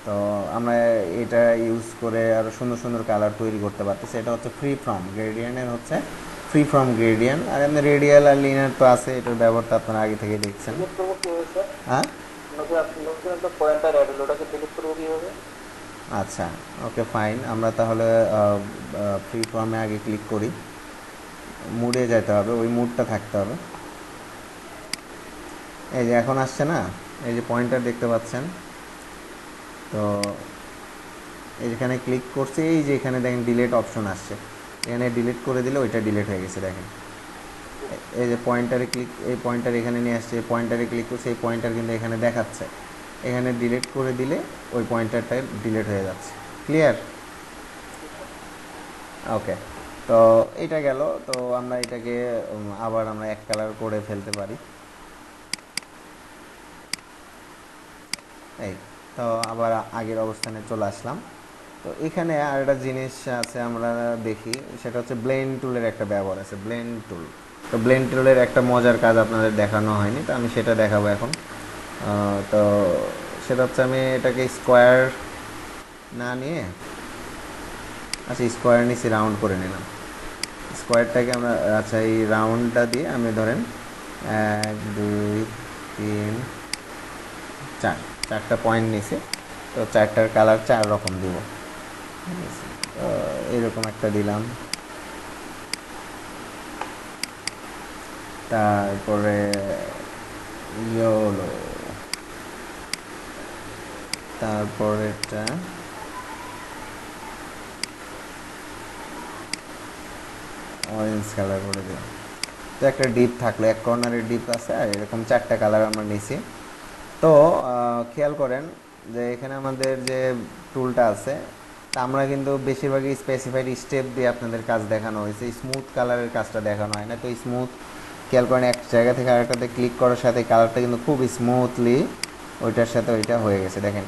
তো আমরা এটা ইউজ করে আরও সুন্দর সুন্দর কালার তৈরি করতে পারতেছি। এটা হচ্ছে ফ্রি ফ্রম গ্রেডিয়ানের, হচ্ছে ফ্রি ফ্রম গ্রেডিয়ান। আর এমনি রেডিয়াল আর লিনিয়ার তো আছে, এটার ব্যবহারটা আপনারা আগে থেকে দেখছেন। ডিলিট করবো কিভাবে স্যার? হ্যাঁ, নতুন একটা পয়েন্টার অ্যাড হলো, ওটাকে ডিলিট করবো কিভাবে? আচ্ছা, ওকে ফাইন। আমরা তাহলে ফ্রি ফর্মে আগে ক্লিক করি, মুডে যেতে হবে, ওই মুডটা থাকতে হবে। এই যে এখন আসছে না, এই যে পয়েন্টার দেখতে পাচ্ছেন, তো এইখানে ক্লিক করছি, এই যে এখানে দেখেন ডিলিট অপশন আসছে, এখানে ডিলিট করে দিলে ওইটা ডিলিট হয়ে গেছে। দেখেন এই যে পয়েন্টারে ক্লিক, এই পয়েন্টার এখানে নিয়ে আসছে, এই পয়েন্টারে ক্লিক করছে, এই পয়েন্টার কিন্তু এখানে দেখাচ্ছে, এখানে ডিলিট করে দিলে ওই পয়েন্টারটা ডিলিট হয়ে যাচ্ছে। ক্লিয়ার? ওকে, তো এটা গেল। তো আমরা এটাকে আবার আমরা এক কালার করে ফেলতে পারি। এই তো আবার আগের অবস্থানে চলে আসলাম। তো এখানে আর একটা জিনিস আছে আমরা দেখি, সেটা হচ্ছে ব্লেন্ড টুলের একটা ব্যবহার আছে, ব্লেন্ড টুল। তো ব্লেন্ড টুলের একটা মজার কাজ আপনাদের দেখানো হয়নি, তো আমি সেটা দেখাবো এখন। তো সেটা হচ্ছে আমি এটাকে স্কোয়ার না নিয়ে, আচ্ছা স্কোয়ার নিচ্ছি, রাউন্ড করে নিলাম স্কোয়ারটাকে আমরা। আচ্ছা এই রাউন্ডটা দিয়ে আমি ধরেন 1 2 3 4, চারটা পয়েন্ট নিছি। তো চারটার কালার 4 রকম দিব, ঠিক আছে? তো এরকম একটা দিলাম, তারপরে ইয়েলো, তারপরেরটা অরেঞ্জ কালার করে দিলাম। তো একটা ডিপ থাকলো, এক কর্নারের ডিপ আছে, আর এরকম 4টা কালার আমরা নিছি। তো খেয়াল করেন যে এখানে আমাদের যে টুলটা আছে, তা আমরা কিন্তু বেশিরভাগই স্পেসিফাইড স্টেপ দিয়ে আপনাদের কাজ দেখানো হয়েছে, স্মুথ কালারের কাজটা দেখানো হয় না। তো স্মুথ, খেয়াল করেন এক জায়গা থেকে আরেকটাতে ক্লিক করার সাথে কালারটা কিন্তু খুব স্মুথলি ওইটার সাথে ওইটা হয়ে গেছে। দেখেন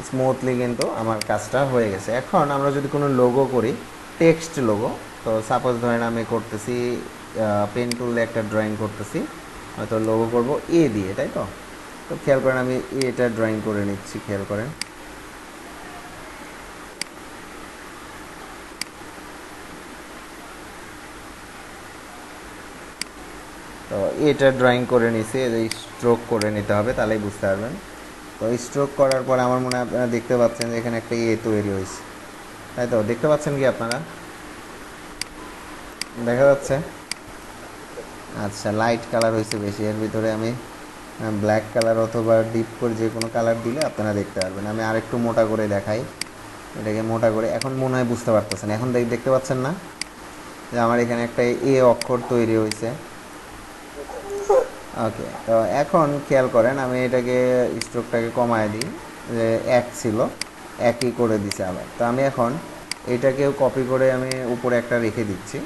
স্মুথলি কিন্তু আমার কাজটা হয়ে গেছে। এখন আমরা যদি কোনো লোগো করি, টেক্সট লোগো, তো সাপোজ ধরেন আমি করতেছি পেন টুলে একটা ড্রয়িং করতেছি, হয়তো লোগো করব এ দিয়ে, তাই তো? তো খেয়াল করেন আমি এটা ড্রয়িং করে নিচ্ছি, খেয়াল করেন। তো এটা ড্রয়িং করে নিছি, এই স্ট্রোক করে নিতে হবে, তাহলেই বুঝতে পারবেন। তো স্ট্রোক করার পরে আমার মনে হয় আপনারা দেখতে পাচ্ছেন যে এখানে একটা তৈরি হয়েছে, তাই তো? দেখতে পাচ্ছেন কি আপনারা? দেখা যাচ্ছে? আচ্ছা, লাইট কালার হয়েছে বেশি, এর ভিতরে আমি ব্ল্যাক কালার অথবা ডিপ করে যে কোনো কালার দিলে আপনারা দেখতে পারবেন। আমি আরেকটু মোটা করে দেখাই, এটাকে মোটা করে। এখন মনে হয় বুঝতে পারতেছেন, এখন দেখতে পাচ্ছেন না যে আমার এখানে একটা অক্ষর তৈরি হয়েছে? ওকে, তো এখন খেয়াল করেন আমি এটাকে স্ট্রোকটাকে কমায় দিই, যে এক ছিল একই করে দিছে আবার। তো আমি এখন এটাকেও কপি করে আমি উপরে একটা রেখে দিচ্ছি।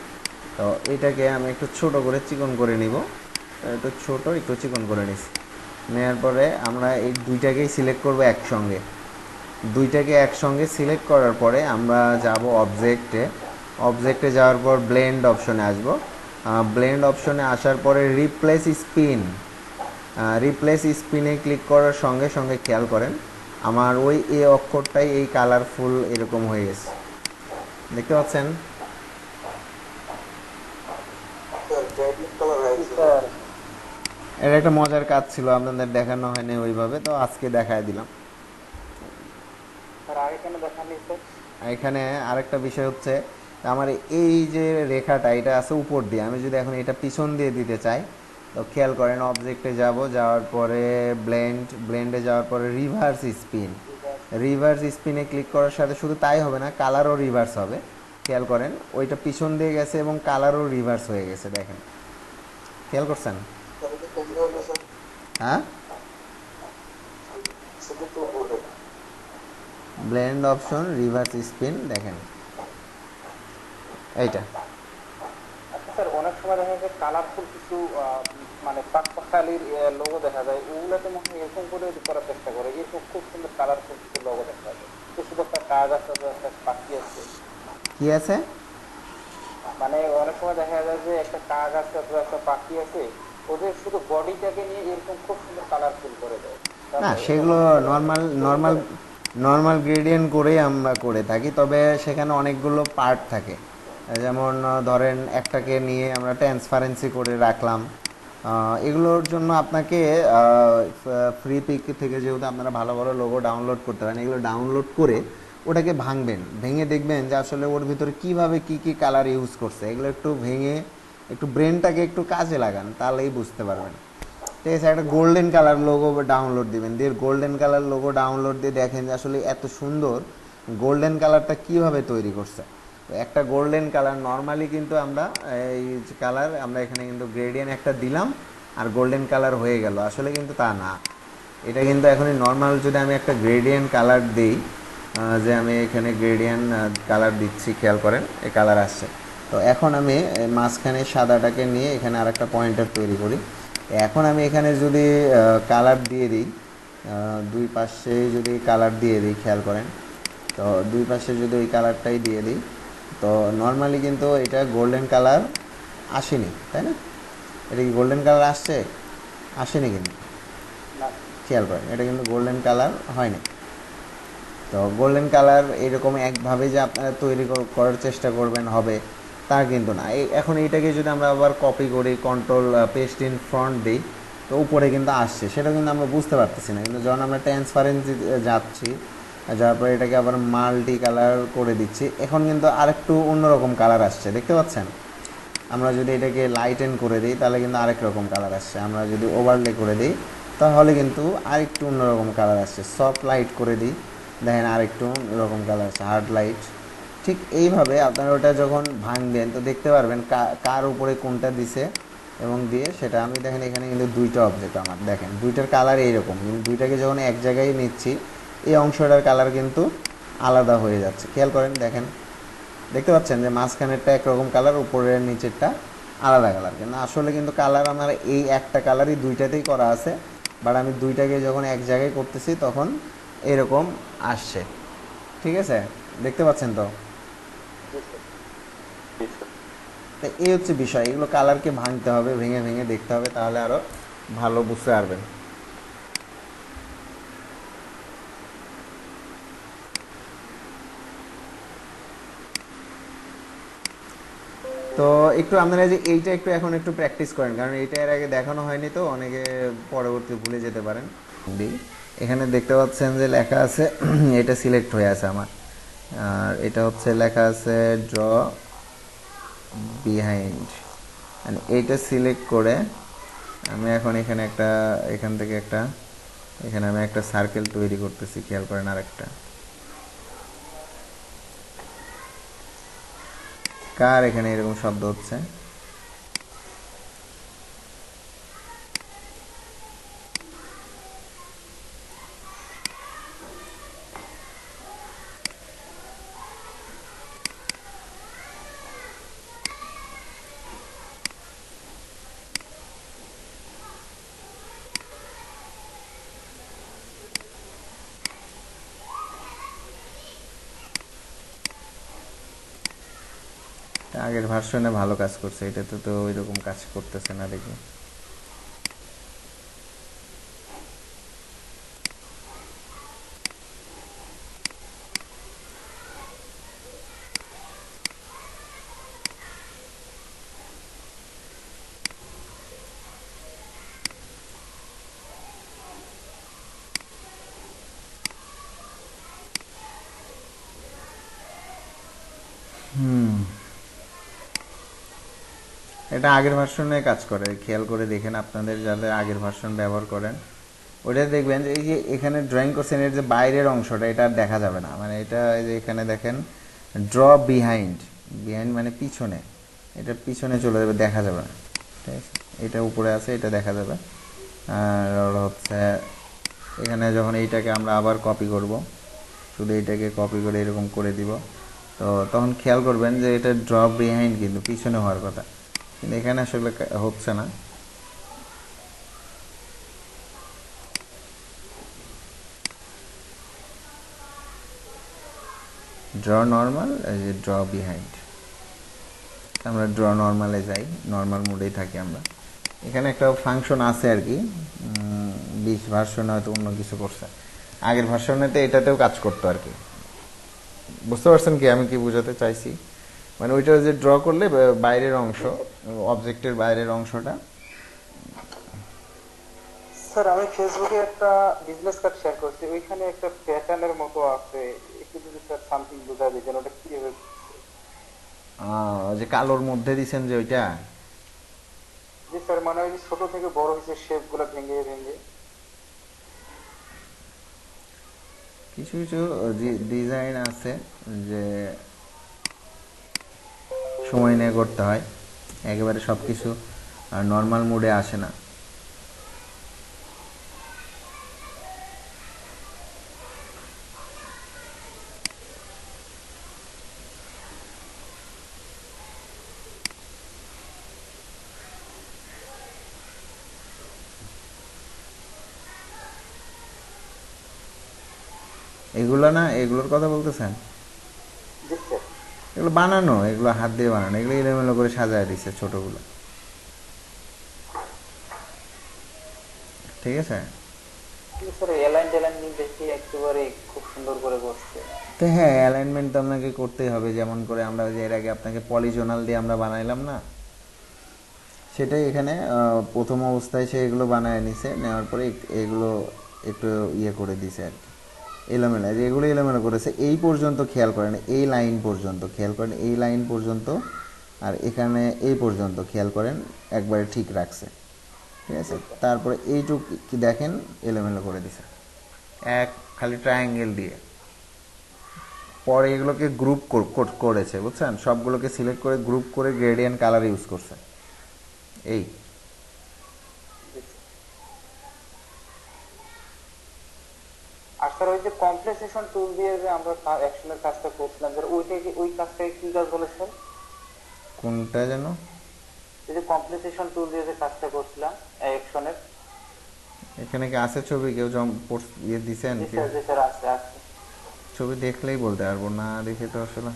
তো এটাকে আমি একটু ছোট করে চিকন করে নিব, একটু ছোট একটু চিকন করে নিছি। নেওয়ার পরে আমরা এই দুইটাকেই সিলেক্ট করব একসঙ্গে। দুইটাকে একসঙ্গে সিলেক্ট করার পরে আমরা যাব অবজেক্টে। অবজেক্টে যাওয়ার পর ব্লেন্ড অপশনে আসব। ব্লেন্ড অপশনে আসার পরে রিপ্লেস স্পিন, রিপ্লেস স্পিনে ক্লিক করার সঙ্গে সঙ্গে খেয়াল করেন আমার ওই অক্ষরটাই এই কালারফুল এরকম হয়ে গেছে, দেখতে পাচ্ছেন? স্যার এটা একটা মজার কাজ ছিল, আপনাদের দেখানো হয়নি ওইভাবে, তো আজকে দেখায় দিলাম। স্যার আগে কেন দেখাননি স্যার? এখানে আরেকটা বিষয় হচ্ছে, আমার এই যে রেখাটা এটা আছে উপর দিয়ে, আমি যদি এখন এটা পিছন দিয়ে দিতে চাই, তো খেয়াল করেন অবজেক্টে যাব, যাওয়ার পরে ব্লেন্ডে যাওয়ার পরে রিভার্স স্পিন। রিভার্স স্পিনে ক্লিক করার সাথে শুধু তাই হবে না, কালারও রিভার্স হবে। খেয়াল করেন ওইটা পিছন দিয়ে গেছে এবং কালারও রিভার্স হয়ে গেছে, দেখেন, খেয়াল করছেন? হ্যাঁ, ব্লেন্ড অপশন রিভার্স স্পিন, দেখেন এইটা। আচ্ছা স্যার, অনেক সময় দেখা যায় কালারফুল কিছু মানে পাকপাখালির লোগো দেখা যায়, ওগুলোতে মনে হয় এরকম করে করার চেষ্টা করে, এরকম খুব সুন্দর কালারফুল কিছু লোগো দেখা যায়। তো শুধু একটা কাজ আছে, তো একটা পাখি আছে, কি আছে? মানে অনেক সময় দেখা যায় যে একটা কাক আছে অথবা একটা পাখি আছে, ওদের শুধু বডিটাকে নিয়ে এরকম খুব সুন্দর কালারফুল করে দেয়। না, এটা সেগুলো মনে হয় স্যার নর্মাল তৈরি নর্মাল করেন। নর্মাল গ্রেডিয়েন্ট করেই আমরা করে থাকি, তবে সেখানে অনেকগুলো পার্ট থাকে। যেমন ধরেন একটাকে নিয়ে আমরা ট্রান্সপারেন্সি করে রাখলাম। এগুলোর জন্য আপনাকে ফ্রি পিক থেকে যেহেতু আপনারা ভালো ভালো লোগো ডাউনলোড করতে পারেন, এগুলো ডাউনলোড করে ওটাকে ভাঙবেন, ভেঙে দেখবেন যে আসলে ওর ভিতরে কীভাবে কী কী কালার ইউজ করছে, এগুলো একটু ভেঙে একটু ব্রেনটাকে একটু কাজে লাগান, তাহলেই বুঝতে পারবেন। ঠিক আছে, একটা গোল্ডেন কালার লোগো ডাউনলোড দিবেন, দিয়ে গোল্ডেন কালার লোগো ডাউনলোড দিয়ে দেখেন যে আসলে এত সুন্দর গোল্ডেন কালারটা কিভাবে তৈরি করছে। তো একটা গোল্ডেন কালার নর্মালি কিন্তু আমরা এই কালার আমরা এখানে কিন্তু গ্রেডিয়েন্ট একটা দিলাম আর গোল্ডেন কালার হয়ে গেল, আসলে কিন্তু তা না। এটা কিন্তু এখনই নর্মাল যদি আমি একটা গ্রেডিয়েন্ট কালার দিই, যে আমি এখানে গ্রেডিয়েন্ট কালার দিচ্ছি, খেয়াল করেন এই কালার আসছে। তো এখন আমি মাঝখানে সাদাটাকে নিয়ে এখানে আরেকটা পয়েন্টার তৈরি করি। এখন আমি এখানে যদি কালার দিয়ে দিই, দুই পাশে যদি কালার দিয়ে দিই, খেয়াল করেন, তো দুই পাশে যদি ওই কালারটাই দিয়ে দিই, তো নর্মালি কিন্তু এটা গোল্ডেন কালার আসেনি, তাই না? এটা কি গোল্ডেন কালার আসছে? আসেনি কিন্তু, না খেয়াল করেন এটা কিন্তু গোল্ডেন কালার হয়নি। তো গোল্ডেন কালার এরকম একভাবে যে আপনারা তৈরি করার চেষ্টা করবেন হবে তা কিন্তু না। এখন এইটাকে যদি আমরা আবার কপি করি, কন্ট্রোল পেস্ট ইন ফ্রন্ট দিই, তো উপরে কিন্তু আসছে, সেটা কিন্তু আমরা বুঝতে পারতেছি না। কিন্তু যখন আমরা ট্রান্সপারেন্সি যাচ্ছি, যাওয়ার পরে এটাকে আবার মাল্টি কালার করে দিচ্ছি, এখন কিন্তু আরেকটু অন্যরকম কালার আসছে, দেখতে পাচ্ছেন? আমরা যদি এটাকে লাইটেন করে দিই তাহলে কিন্তু আরেক রকম কালার আসছে, আমরা যদি ওভারলে করে দিই তাহলে কিন্তু আরেকটু অন্যরকম কালার আসছে, সফট লাইট করে দিই, দেখেন আরেকটু অন্যরকম কালার আসছে, হার্ড লাইট। ঠিক এইভাবে আপনারা ওটা যখন ভাঙবেন তো দেখতে পারবেন কার উপরে কোনটা দিছে এবং দিয়ে সেটা আমি দেখেন এখানে কিন্তু দুইটা অবজেক্ট আমার, দেখেন দুইটার কালার এইরকম, কিন্তু দুইটাকে যখন এক জায়গায় নিচ্ছি এই অংশটার কালার কিন্তু আলাদা হয়ে যাচ্ছে, খেয়াল করেন, দেখেন দেখতে পাচ্ছেন যে মাঝখানেরটা একরকম কালার, উপরের নিচেরটা আলাদা কালার। কিন্তু আসলে কিন্তু কালার আমার এই একটা কালারই দুইটাতেই করা আছে, বাট আমি দুইটাকে যখন এক জায়গায় করতেছি তখন এরকম আসছে, ঠিক আছে? দেখতে পাচ্ছেন তো? তো এই হচ্ছে বিষয়, এগুলো কালারকে ভাঙতে হবে, ভেঙে ভেঙে দেখতে হবে, তাহলে আরও ভালো বুঝতে পারবেন। তো একটু আপনারা যে এইটা একটু এখন একটু প্র্যাকটিস করেন, কারণ এইটা এর আগে দেখানো হয়নি, তো অনেকে পরবর্তী ভুলে যেতে পারেন। দিই, এখানে দেখতে পাচ্ছেন যে লেখা আছে এটা সিলেক্ট হয়ে আছে আমার, আর এটা হচ্ছে লেখা আছে ড্র বিহাইন্ড। এইটা সিলেক্ট করে আমি এখন এখানে একটা, এখান থেকে একটা, এখানে আমি একটা সার্কেল তৈরি করতেছি, খেয়াল করেন আরেকটা। কার এখানে এরকম শব্দ হচ্ছে? আগের ভার্সনে ভালো কাজ করছে, এটাতে তো ওই রকম কাজ করতেছে না দেখি। এটা আগের ভার্সনে কাজ করে, খেয়াল করে দেখেন আপনাদের যাদের আগের ভার্সন ব্যবহার করেন, ওটা দেখবেন যে এই যে এখানে ড্রয়িং করছেন এর যে বাইরের অংশটা এটা আর দেখা যাবে না, মানে এটা এই যে এখানে দেখেন ড্র বিহাইন্ড, বিহাইন্ড মানে পিছনে, এটা পিছনে চলে যাবে, দেখা যাবে না, ঠিক আছে? এটা উপরে আছে, এটা দেখা যাবে। আর হচ্ছে এখানে যখন এইটাকে আমরা আবার কপি করব, শুধু এইটাকে কপি করে এরকম করে দিব, তো তখন খেয়াল করবেন যে এটা ড্রপ বিহাইন্ড কিন্তু পিছনে হওয়ার কথা, কিন্তু এখানে আসলে হচ্ছে না। ড্র নর্মাল, এই যে ড্র বিহাইন্ড, আমরা ড্র নর্মালে যাই, নর্মাল মোডেই থাকি আমরা। এখানে একটা ফাংশন আছে আর কি, 20 ভার্সনে হয়তো অন্য কিছু করছে, আগের ভার্সনেতে এটাতেও কাজ করতো আর কি। বুঝতে পারছেন কি আমি কি বোঝাতে চাইছি? মানে ওইটা যে ড্র করলে বাইরের অংশ, অবজেক্টের বাইরের অংশটা। স্যার আমি ফেসবুকে একটা বিজনেস কার্ড শেয়ার করছি, ওইখানে একটা প্যাটার্নের মতো আছে, একটু যদি স্যার সামথিং বোঝায় দিতেন ওটা কিভাবে। যে কালোর মধ্যে দিছেন যে ওইটা, জি স্যার, মানে ওই যে ছোট থেকে বড় হয়েছে শেপ গুলা ভেঙে ভেঙে। কিছু কিছু ডিজাইন আছে যে সময় নিয়ে করতে হয়, একেবারে সব জি কিছু স্যার। নর্মাল মুডে আসে না। এগুলো না, এগুলোর কথা বলতেছেন? জি স্যার। এগুলো বানানো, এগুলো হাত দিয়ে বানানো, এগুলো এলোমেলো করে সাজায় দিচ্ছে ছোটগুলো, ঠিক আছে? কিন্তু স্যার এলাইন টেলাইন দেখি একেবারে খুব সুন্দর করে করছে। তো হ্যাঁ, অ্যালাইনমেন্ট তো আপনাকে করতেই হবে, যেমন করে আমরা যে এর আগে আপনাকে পলিজোনাল দিয়ে আমরা বানাইলাম না, সেটাই এখানে প্রথম অবস্থায় সে এগুলো বানায় নিছে, নেওয়ার পরে এগুলো একটু ইয়ে করে দিছে আর কি, এলোমেলো, যে এগুলো এলোমেলো করেছে এই পর্যন্ত খেয়াল করেন, এই লাইন পর্যন্ত খেয়াল করেন, এই লাইন পর্যন্ত, আর এখানে এই পর্যন্ত খেয়াল করেন, একবারে ঠিক রাখছে, ঠিক আছে? জি স্যার। তারপরে এইটুক কি দেখেন এলোমেলো করে দিছে, এক খালি ট্রায়াঙ্গেল দিয়ে। পরে এগুলোকে গ্রুপ করেছে, বুঝছেন? সবগুলোকে সিলেক্ট করে গ্রুপ করে গ্রেডিয়েন্ট কালার ইউজ করছে, এই। জি স্যার। আর স্যার ওই যে কমপ্লেসেশন টুল দিয়ে যে আমরা অ্যাকশনের কাজটা করছিলাম স্যার, ওইটাকে ওই কাজটাকে কি কাজ বলে স্যার? কোনটা যেন? এই যে কমপ্লেসেশন টুল দিয়ে যে কাজটা করছিলাম অ্যাকশনের। এখানে কি আছে ছবি? কেউ ইয়ে দিছেন জি কেউ? স্যার, জি স্যার, আছে আছে। ছবি দেখলেই বলতে পারবো, না দেখে তো আসলে।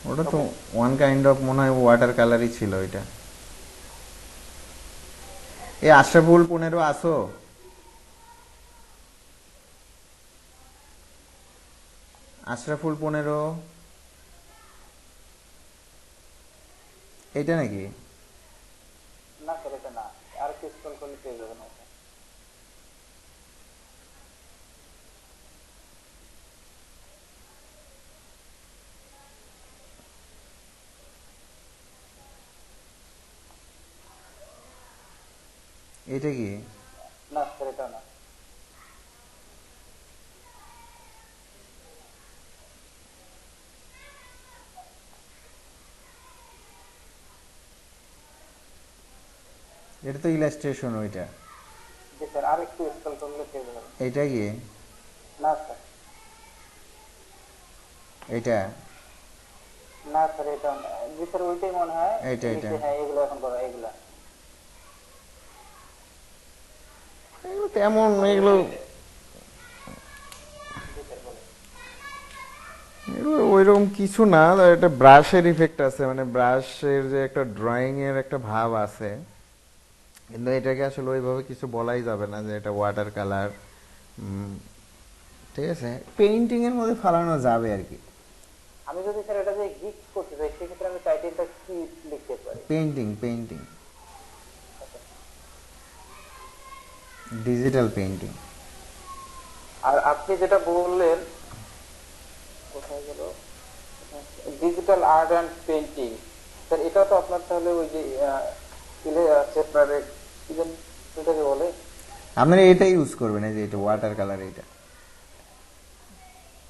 ওটা তো ওকে। ওয়ান কাইন্ড অফ মনে হয় ওয়াটার কালারই ছিল ওইটা। এ আশরাফুল 15 আসো, আশরাফুল 15। এইটা নাকি? না স্যার এটা না, আর একটু স্ক্রল করলে পেয়ে যাবেন ওটা। এটা কি? না স্যার এটা না। এটা তো ইলাস্ট্রেশন ওইটা। জি স্যার, আর একটু স্ক্রল করলে পেয়ে যাবেন। এইটা কি? না স্যার, এইটা? না স্যার এটা না। জি স্যার ওইটাই মনে হয়। এইটা। নিচে হ্যাঁ এগুলো এখন করা, এগুলা এগুলো তেমন মানে এগুলো জি স্যার বলে। এগুলো ওইরকম কিছু না, একটা ব্রাশের ইফেক্ট আছে, মানে ব্রাশের যে একটা ড্রয়িং এর একটা ভাব আছে, কিন্তু এটাকে আসলে ওইভাবে কিছু বলাই যাবে না যে এটা ওয়াটার কালার। ঠিক আছে, পেইন্টিং এর মধ্যে ফালানো যাবে আর কি। আমি যদি স্যার এটা যে গিফট করতে চাই সেক্ষেত্রে আমি টাইটেলটা কি লিখতে পারি? Painting digital painting. আর আপনি যেটা বললেন, কোথায় গেল, digital art and painting, sir এটা তো আপনার তাহলে ওই যে ইলে আছে আপনার কি যেন এটাকে বলে। আপনারা এটা ইউজ করবেন, এই যে এটা ওয়াটার কালার, এটা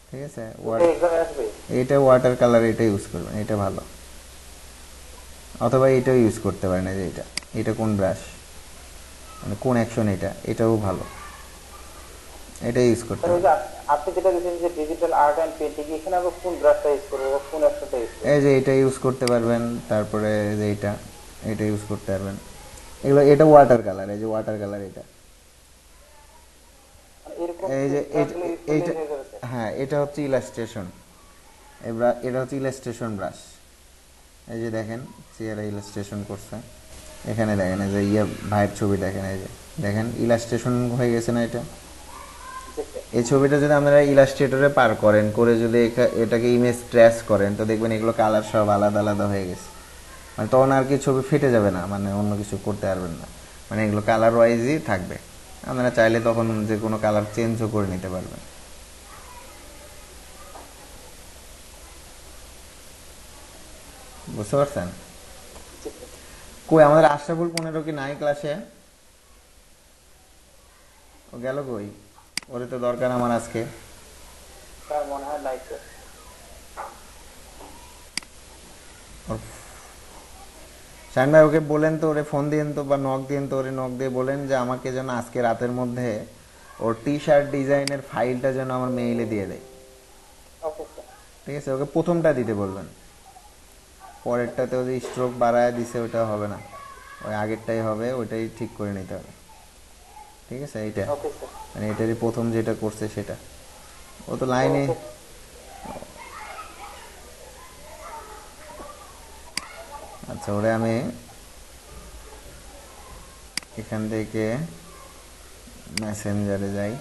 ঠিক আছে, এটা এক্সামে আসবে? এটা ওয়াটার কালার, এটা ইউজ করবেন, এটা ভালো। অথবা এটাও ইউজ করতে পারেন, এই যে এটা, এটা কোন ব্রাশ, মানে কোন অ্যাকশন, এটাও ভালো, এটা ইউজ করতে স্যার ওই পারেন। যে আপনি যেটা দিয়েছেন যে ডিজিটাল আর্ট অ্যান্ড পেইন্টিং, এখানে আবার কোন ব্রাশটা ইউজ করবো বা কোন অ্যাকশনটা ইউজ করবো? এই যে এটা ইউজ করতে পারবেন, তারপরে যে এটা ইউজ করতে পারবেন। এগুলো, এটা ওয়াটার কালার, এই যে ওয়াটার কালার এটা, মানে এরকম এই যে ব্রাশগুলো ইউজ করলে এইটা, হয়ে যাবে স্যার? হ্যাঁ এটা হচ্ছে ইলাস্ট্রেশন। এটা হচ্ছে ইলাস্ট্রেশন ব্রাশ। এই যে দেখেন, চেয়ারে ইলাস্ট্রেশন করছে, এখানে দেখেন এই যে ভাইয়ের ছবি দেখেন, এই যে দেখেন ইলাস্ট্রেশন হয়ে গেছে না এটা। জি স্যার। এই ছবিটা যদি আপনারা ইলাস্ট্রেটরে পার করেন, করে যদি এটাকে ইমেজ ট্রেস করেন, তো দেখবেন এগুলো কালার সব আলাদা আলাদা হয়ে গেছে। মানে তখন আর কি ছবি ফেটে যাবে না, মানে অন্য কিছু করতে পারবেন না, মানে এগুলো কালার ওয়াইজই থাকবে। আপনারা চাইলে তখন যে কোনো কালার চেঞ্জও করে নিতে পারবেন। বুঝতে পারছেন? জি স্যার। কই আমাদের আশরাফুল 15 কি নাই ক্লাসে? ও গেল কই? ওরে তো দরকার আমার আজকে। স্যার মনে হয় নাই স্যার। শাহিন ভাই ওকে বলেন তো, ওরে ফোন দিন তো বা নক দিন তো, ওরে নক দিয়ে বলেন যে আমাকে যেন আজকে রাতের মধ্যে ওর টি শার্ট ডিজাইনের ফাইলটা যেন আমার মেইলে দিয়ে দেয়। Okay sir. ঠিক আছে, ওকে প্রথমটা দিতে বলবেন, পরেরটাতে ওই স্ট্রোক বাড়ায় দিছে ওটা হবে না, ওই আগেরটাই হবে, ওইটাই ঠিক করে নিতে হবে। ঠিক আছে, এইটা ওকে স্যার। মানে এটারই প্রথম যেটা করছে সেটা, ও তো লাইনে। ওকে। আচ্ছা, ওরে আমি এখান থেকে মেসেঞ্জারে যাই।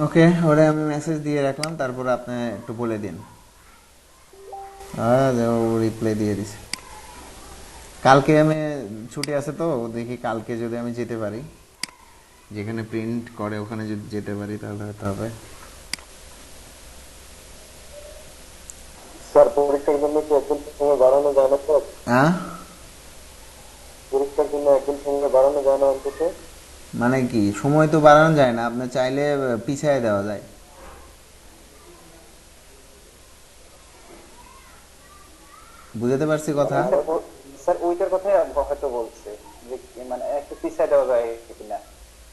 ওকে, ওরে আমি মেসেজ দিয়ে রাখলাম, তারপর আপনি একটু বলে দিন। ও রিপ্লাই দিয়ে দিছে। কালকে আমি ছুটি আছে তো, দেখি কালকে যদি আমি যেতে পারি, যেখানে প্রিন্ট করে ওখানে যদি যেতে পারি তাহলে হয়তো হবে। স্যার পরীক্ষার জন্য কি একদিন সময় বাড়ানো যায় না স্যার? হ্যাঁ, পরীক্ষার জন্য একদিন সময় বাড়ানো যায় না অন্তত? মানে কি সময় তো বাড়ানো যায় না, আপনি চাইলে পিছায় দেওয়া যায়। বুঝতে পারছি কথা? স্যার স্যার ওইটার কথাই হয়তো বলছে যে মানে একটু পিছিয়ে দেওয়া যায় কিনা,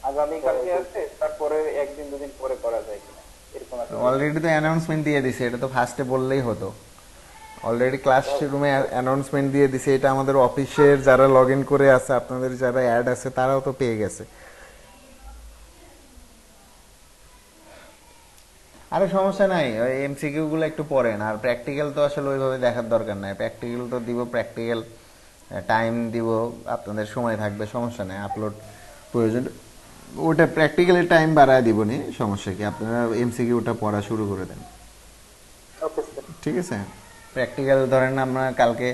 আগামী কালকে আছে তারপরে একদিন দুদিন পরে করা যায় কিনা, এরকম একটা বিষয়। অলরেডি তো অ্যানাউন্সমেন্ট দিয়ে দিছে, এটা তো ফার্স্টে বললেই হতো। অলরেডি ক্লাস রুমে অ্যানাউন্সমেন্ট দিয়ে দিছে, এটা আমাদের অফিসের যারা লগ ইন করে আছে, আপনাদের যারা অ্যাড আছে তারাও তো পেয়ে গেছে। আরে সমস্যা নাই, ওই এমসিকিউ গুলো একটু পড়েন, আর প্র্যাকটিক্যাল তো আসলে ওইভাবে দেখার দরকার নাই। প্র্যাকটিক্যাল তো দিব, প্র্যাকটিক্যাল টাইম দিব, আপনাদের সময় থাকবে, সমস্যা নেই। আপলোড প্রয়োজন ওটা প্র্যাকটিক্যালের টাইম বাড়ায় দিব নি, সমস্যা কি, আপনারা এমসিকিউটা পড়া শুরু করে দেন। Okay sir. ঠিক আছে। প্র্যাকটিক্যাল ধরেন আমরা কালকে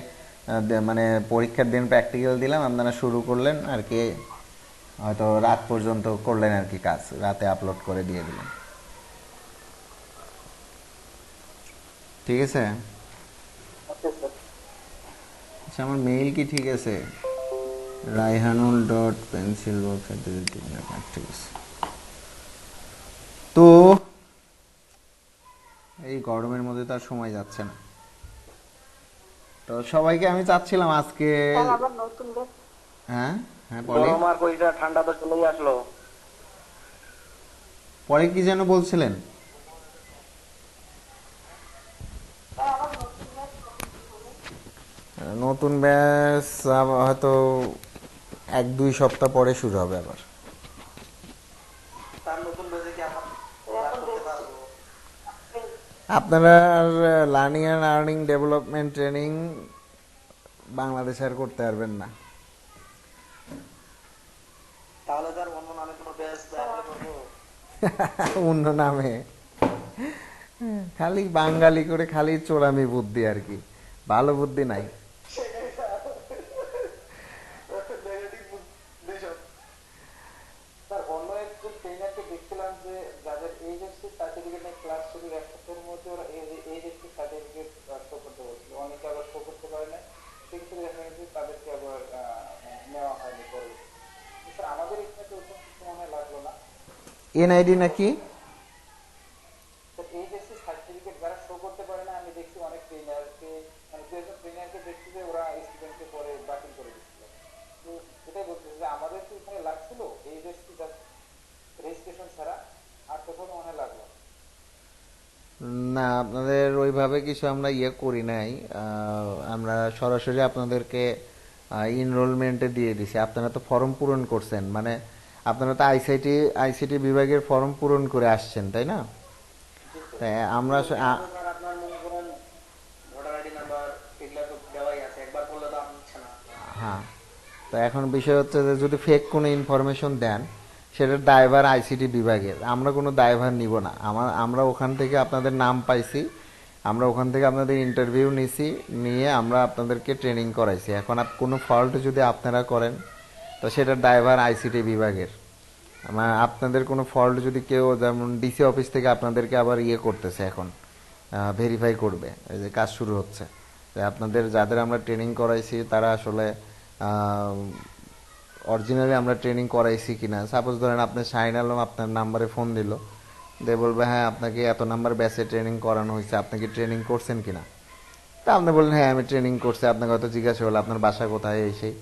মানে পরীক্ষার দিন প্র্যাকটিক্যাল দিলাম, আপনারা শুরু করলেন আর কি, হয়তো রাত পর্যন্ত করলেন আর কি কাজ, রাতে আপলোড করে দিয়ে দিলেন। ঠিক আছে। Okay sir. আচ্ছা, আমার মেইল কি ঠিক আছে? raihanul.pencilbox@gmail.com, ঠিক আছে। তো এই গরমের মধ্যে তার সময় যাচ্ছে না, তো সবাইকে আমি চাচ্ছিলাম আজকে। স্যার আবার নতুন ব্যাচ। হ্যাঁ, হ্যাঁ পরে গরম আর কইটা ঠান্ডা তো চলেই আসলো। পরে কি যেন বলছিলেন? স্যার আবার নতুন ব্যাচ কবে শুরু হবে? নতুন ব্যাচ হয়তো 1-2 সপ্তাহ পরে শুরু হবে আবার। তার নতুন বেজে কি আমরা স্যার ক্লাস এখন করতে পারবো? আপনারা learning and earning development training বাংলাদেশে আর করতে পারবেন না। তাহলে তার অন্য নামে কোনো ব্যাচ অ্যাপ্লাই করবো? অন্য নামে খালি বাঙালি করে খালি চোরামি বুদ্ধি আর কি, ভালো বুদ্ধি নাই। স্যার অন্য একজন ট্রেনারকে দেখছিলাম যে যাদের এইচএসসি সার্টিফিকেট নিয়ে ক্লাস শুরুর এক সপ্তাহের মধ্যে ওরা এইচএসসি সার্টিফিকেট শো করতে বলছিল, অনেকে আবার শো করতে পারে না, সেক্ষেত্রে দেখা গেছে তাদেরকে আবার নেওয়া হয়নি পরে। স্যার আমাদের এখানে তো ওরকম কিছু মনে হয় লাগলো না। এনআইডি নাকি? তো এইচএসসি সার্টিফিকেট যারা শো করতে পারে না, আমি দেখছি অনেক ট্রেনারকে, মানে দু একজন ট্রেনারকে দেখছি যে ওরা স্টুডেন্টকে পরে বাতিল করে দিচ্ছিল। তো এটাই বলতেছি যে আমাদের কি এখানে লাগছিল এইচএসসি রেজিস্ট্রেশন ছাড়া, আর কোথাও তো মনে হয় লাগলো না। না, আপনাদের ওইভাবে কিছু আমরা করি নাই। আমরা সরাসরি আপনাদেরকে ইনরোলমেন্টে দিয়ে দিছি। আপনারা তো ফর্ম পূরণ করছেন, মানে আপনারা তো আইসিটি বিভাগের ফর্ম পূরণ করে আসছেন, তাই না? তাই আমরা স্যার আপনার মনে করেন ভোটার আইডি নাম্বার এগুলা তো দেওয়াই আছে, একবার করলে তো নিচ্ছে না। হ্যাঁ, তো এখন বিষয় হচ্ছে যে যদি ফেক কোনো ইনফরমেশন দেন, সেটার দায়ভার আইসিটি বিভাগের, আমরা কোনো দায়ভার নিব না। আমরা ওখান থেকে আপনাদের নাম পাইছি, আমরা ওখান থেকে আপনাদের ইন্টারভিউ নিছি, নিয়ে আমরা আপনাদেরকে ট্রেনিং করাইছি। এখন কোনো ফল্ট যদি আপনারা করেন, তো সেটার দায়ভার আইসিটি বিভাগের। আপনাদের কোনো ফল্ট যদি কেউ, যেমন ডিসি অফিস থেকে আপনাদেরকে আবার করতেছে এখন, ভেরিফাই করবে, এই যে কাজ শুরু হচ্ছে, যে আপনাদের যাদের আমরা ট্রেনিং করাইছি তারা আসলে অরিজিনালি আমরা ট্রেনিং করাইছি কিনা। সাপোজ ধরেন আপনি শাহিন আলম আপনার নাম্বারে ফোন দিল, দিয়ে বলবে হ্যাঁ আপনাকে এত নাম্বার ব্যাচে ট্রেনিং করানো হয়েছে, আপনি কি ট্রেনিং করছেন কিনা। তা আপনি বললেন হ্যাঁ আমি ট্রেনিং করছি, আপনাকে হয়তো জিজ্ঞাসা করলো আপনার বাসা কোথায়, এই সেই।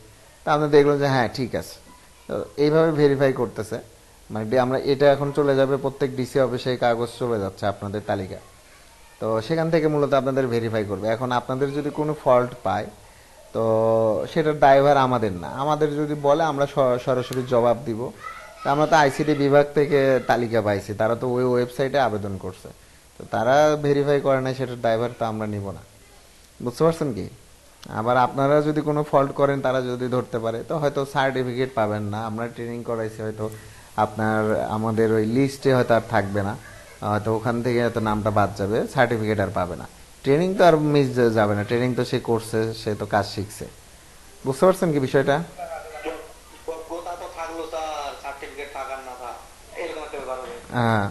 তা আপনি দেখলেন যে হ্যাঁ ঠিক আছে, তো এইভাবে ভেরিফাই করতেছে। মানে আমরা এটা এখন চলে যাবে প্রত্যেক ডিসি অফিসে, কাগজ চলে যাচ্ছে আপনাদের তালিকা, তো সেখান থেকে মূলত আপনাদের ভেরিফাই করবে। এখন আপনাদের যদি কোনো ফল্ট পায়, তো সেটার দায়ভার আমাদের না। আমাদের যদি বলে আমরা সরাসরি জবাব দিব। তা আমরা তো আইসিটি বিভাগ থেকে তালিকা পাইছি, তারা তো ওই ওয়েবসাইটে আবেদন করছে, তো তারা ভেরিফাই করে না, সেটার দায়ভার তো আমরা নিব না। বুঝতে পারছেন কি? আবার আপনারা যদি কোনো ফল্ট করেন, তারা যদি ধরতে পারে, তো হয়তো সার্টিফিকেট পাবেন না। আমরা ট্রেনিং করাইছি, হয়তো আপনার আমাদের ওই লিস্টে হয়তো আর থাকবে না, হয়তো ওখান থেকে হয়তো নামটা বাদ যাবে, সার্টিফিকেট আর পাবে না। ট্রেনিং তো আর মিস যাবে না, ট্রেনিং তো সে করছে, সে তো কাজ শিখছে। বুঝতে পারছেন কি বিষয়টা? যোগ্যতা তো থাকলো স্যার, সার্টিফিকেট থাকার না থাক, এরকম একটা ব্যাপার হবে। হ্যাঁ,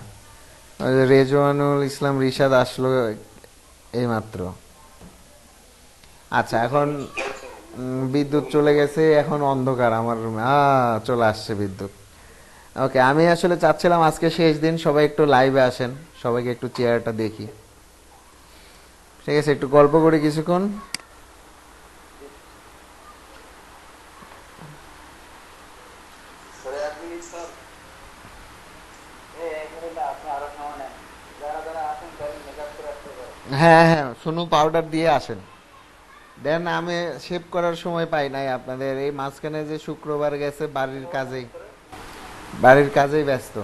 ওই যে রেজওয়ানুল ইসলাম রিশাদ আসলো এইমাত্র। আচ্ছা, এখন বিদ্যুৎ চলে গেছে, এখন অন্ধকার আমার রুমে। চলে আসছে বিদ্যুৎ। ওকে, আমি আসলে চাচ্ছিলাম আজকে শেষ দিন, সবাই একটু লাইভে আসেন, সবাইকে একটু চেয়ারটা দেখি। ঠিক আছে, একটু গল্প করি কিছুক্ষণ। এখানে না আপনি আরো সময় নেন, যারা যারা আসেন তাহলে মেকআপ করে আসতে পারে। হ্যাঁ হ্যাঁ, শুনু পাউডার দিয়ে আসেন। দেন আমি শেভ করার সময় পাই নাই আপনাদের, এই মাঝখানে যে শুক্রবার গেছে বাড়ির কাজেই ব্যস্ত।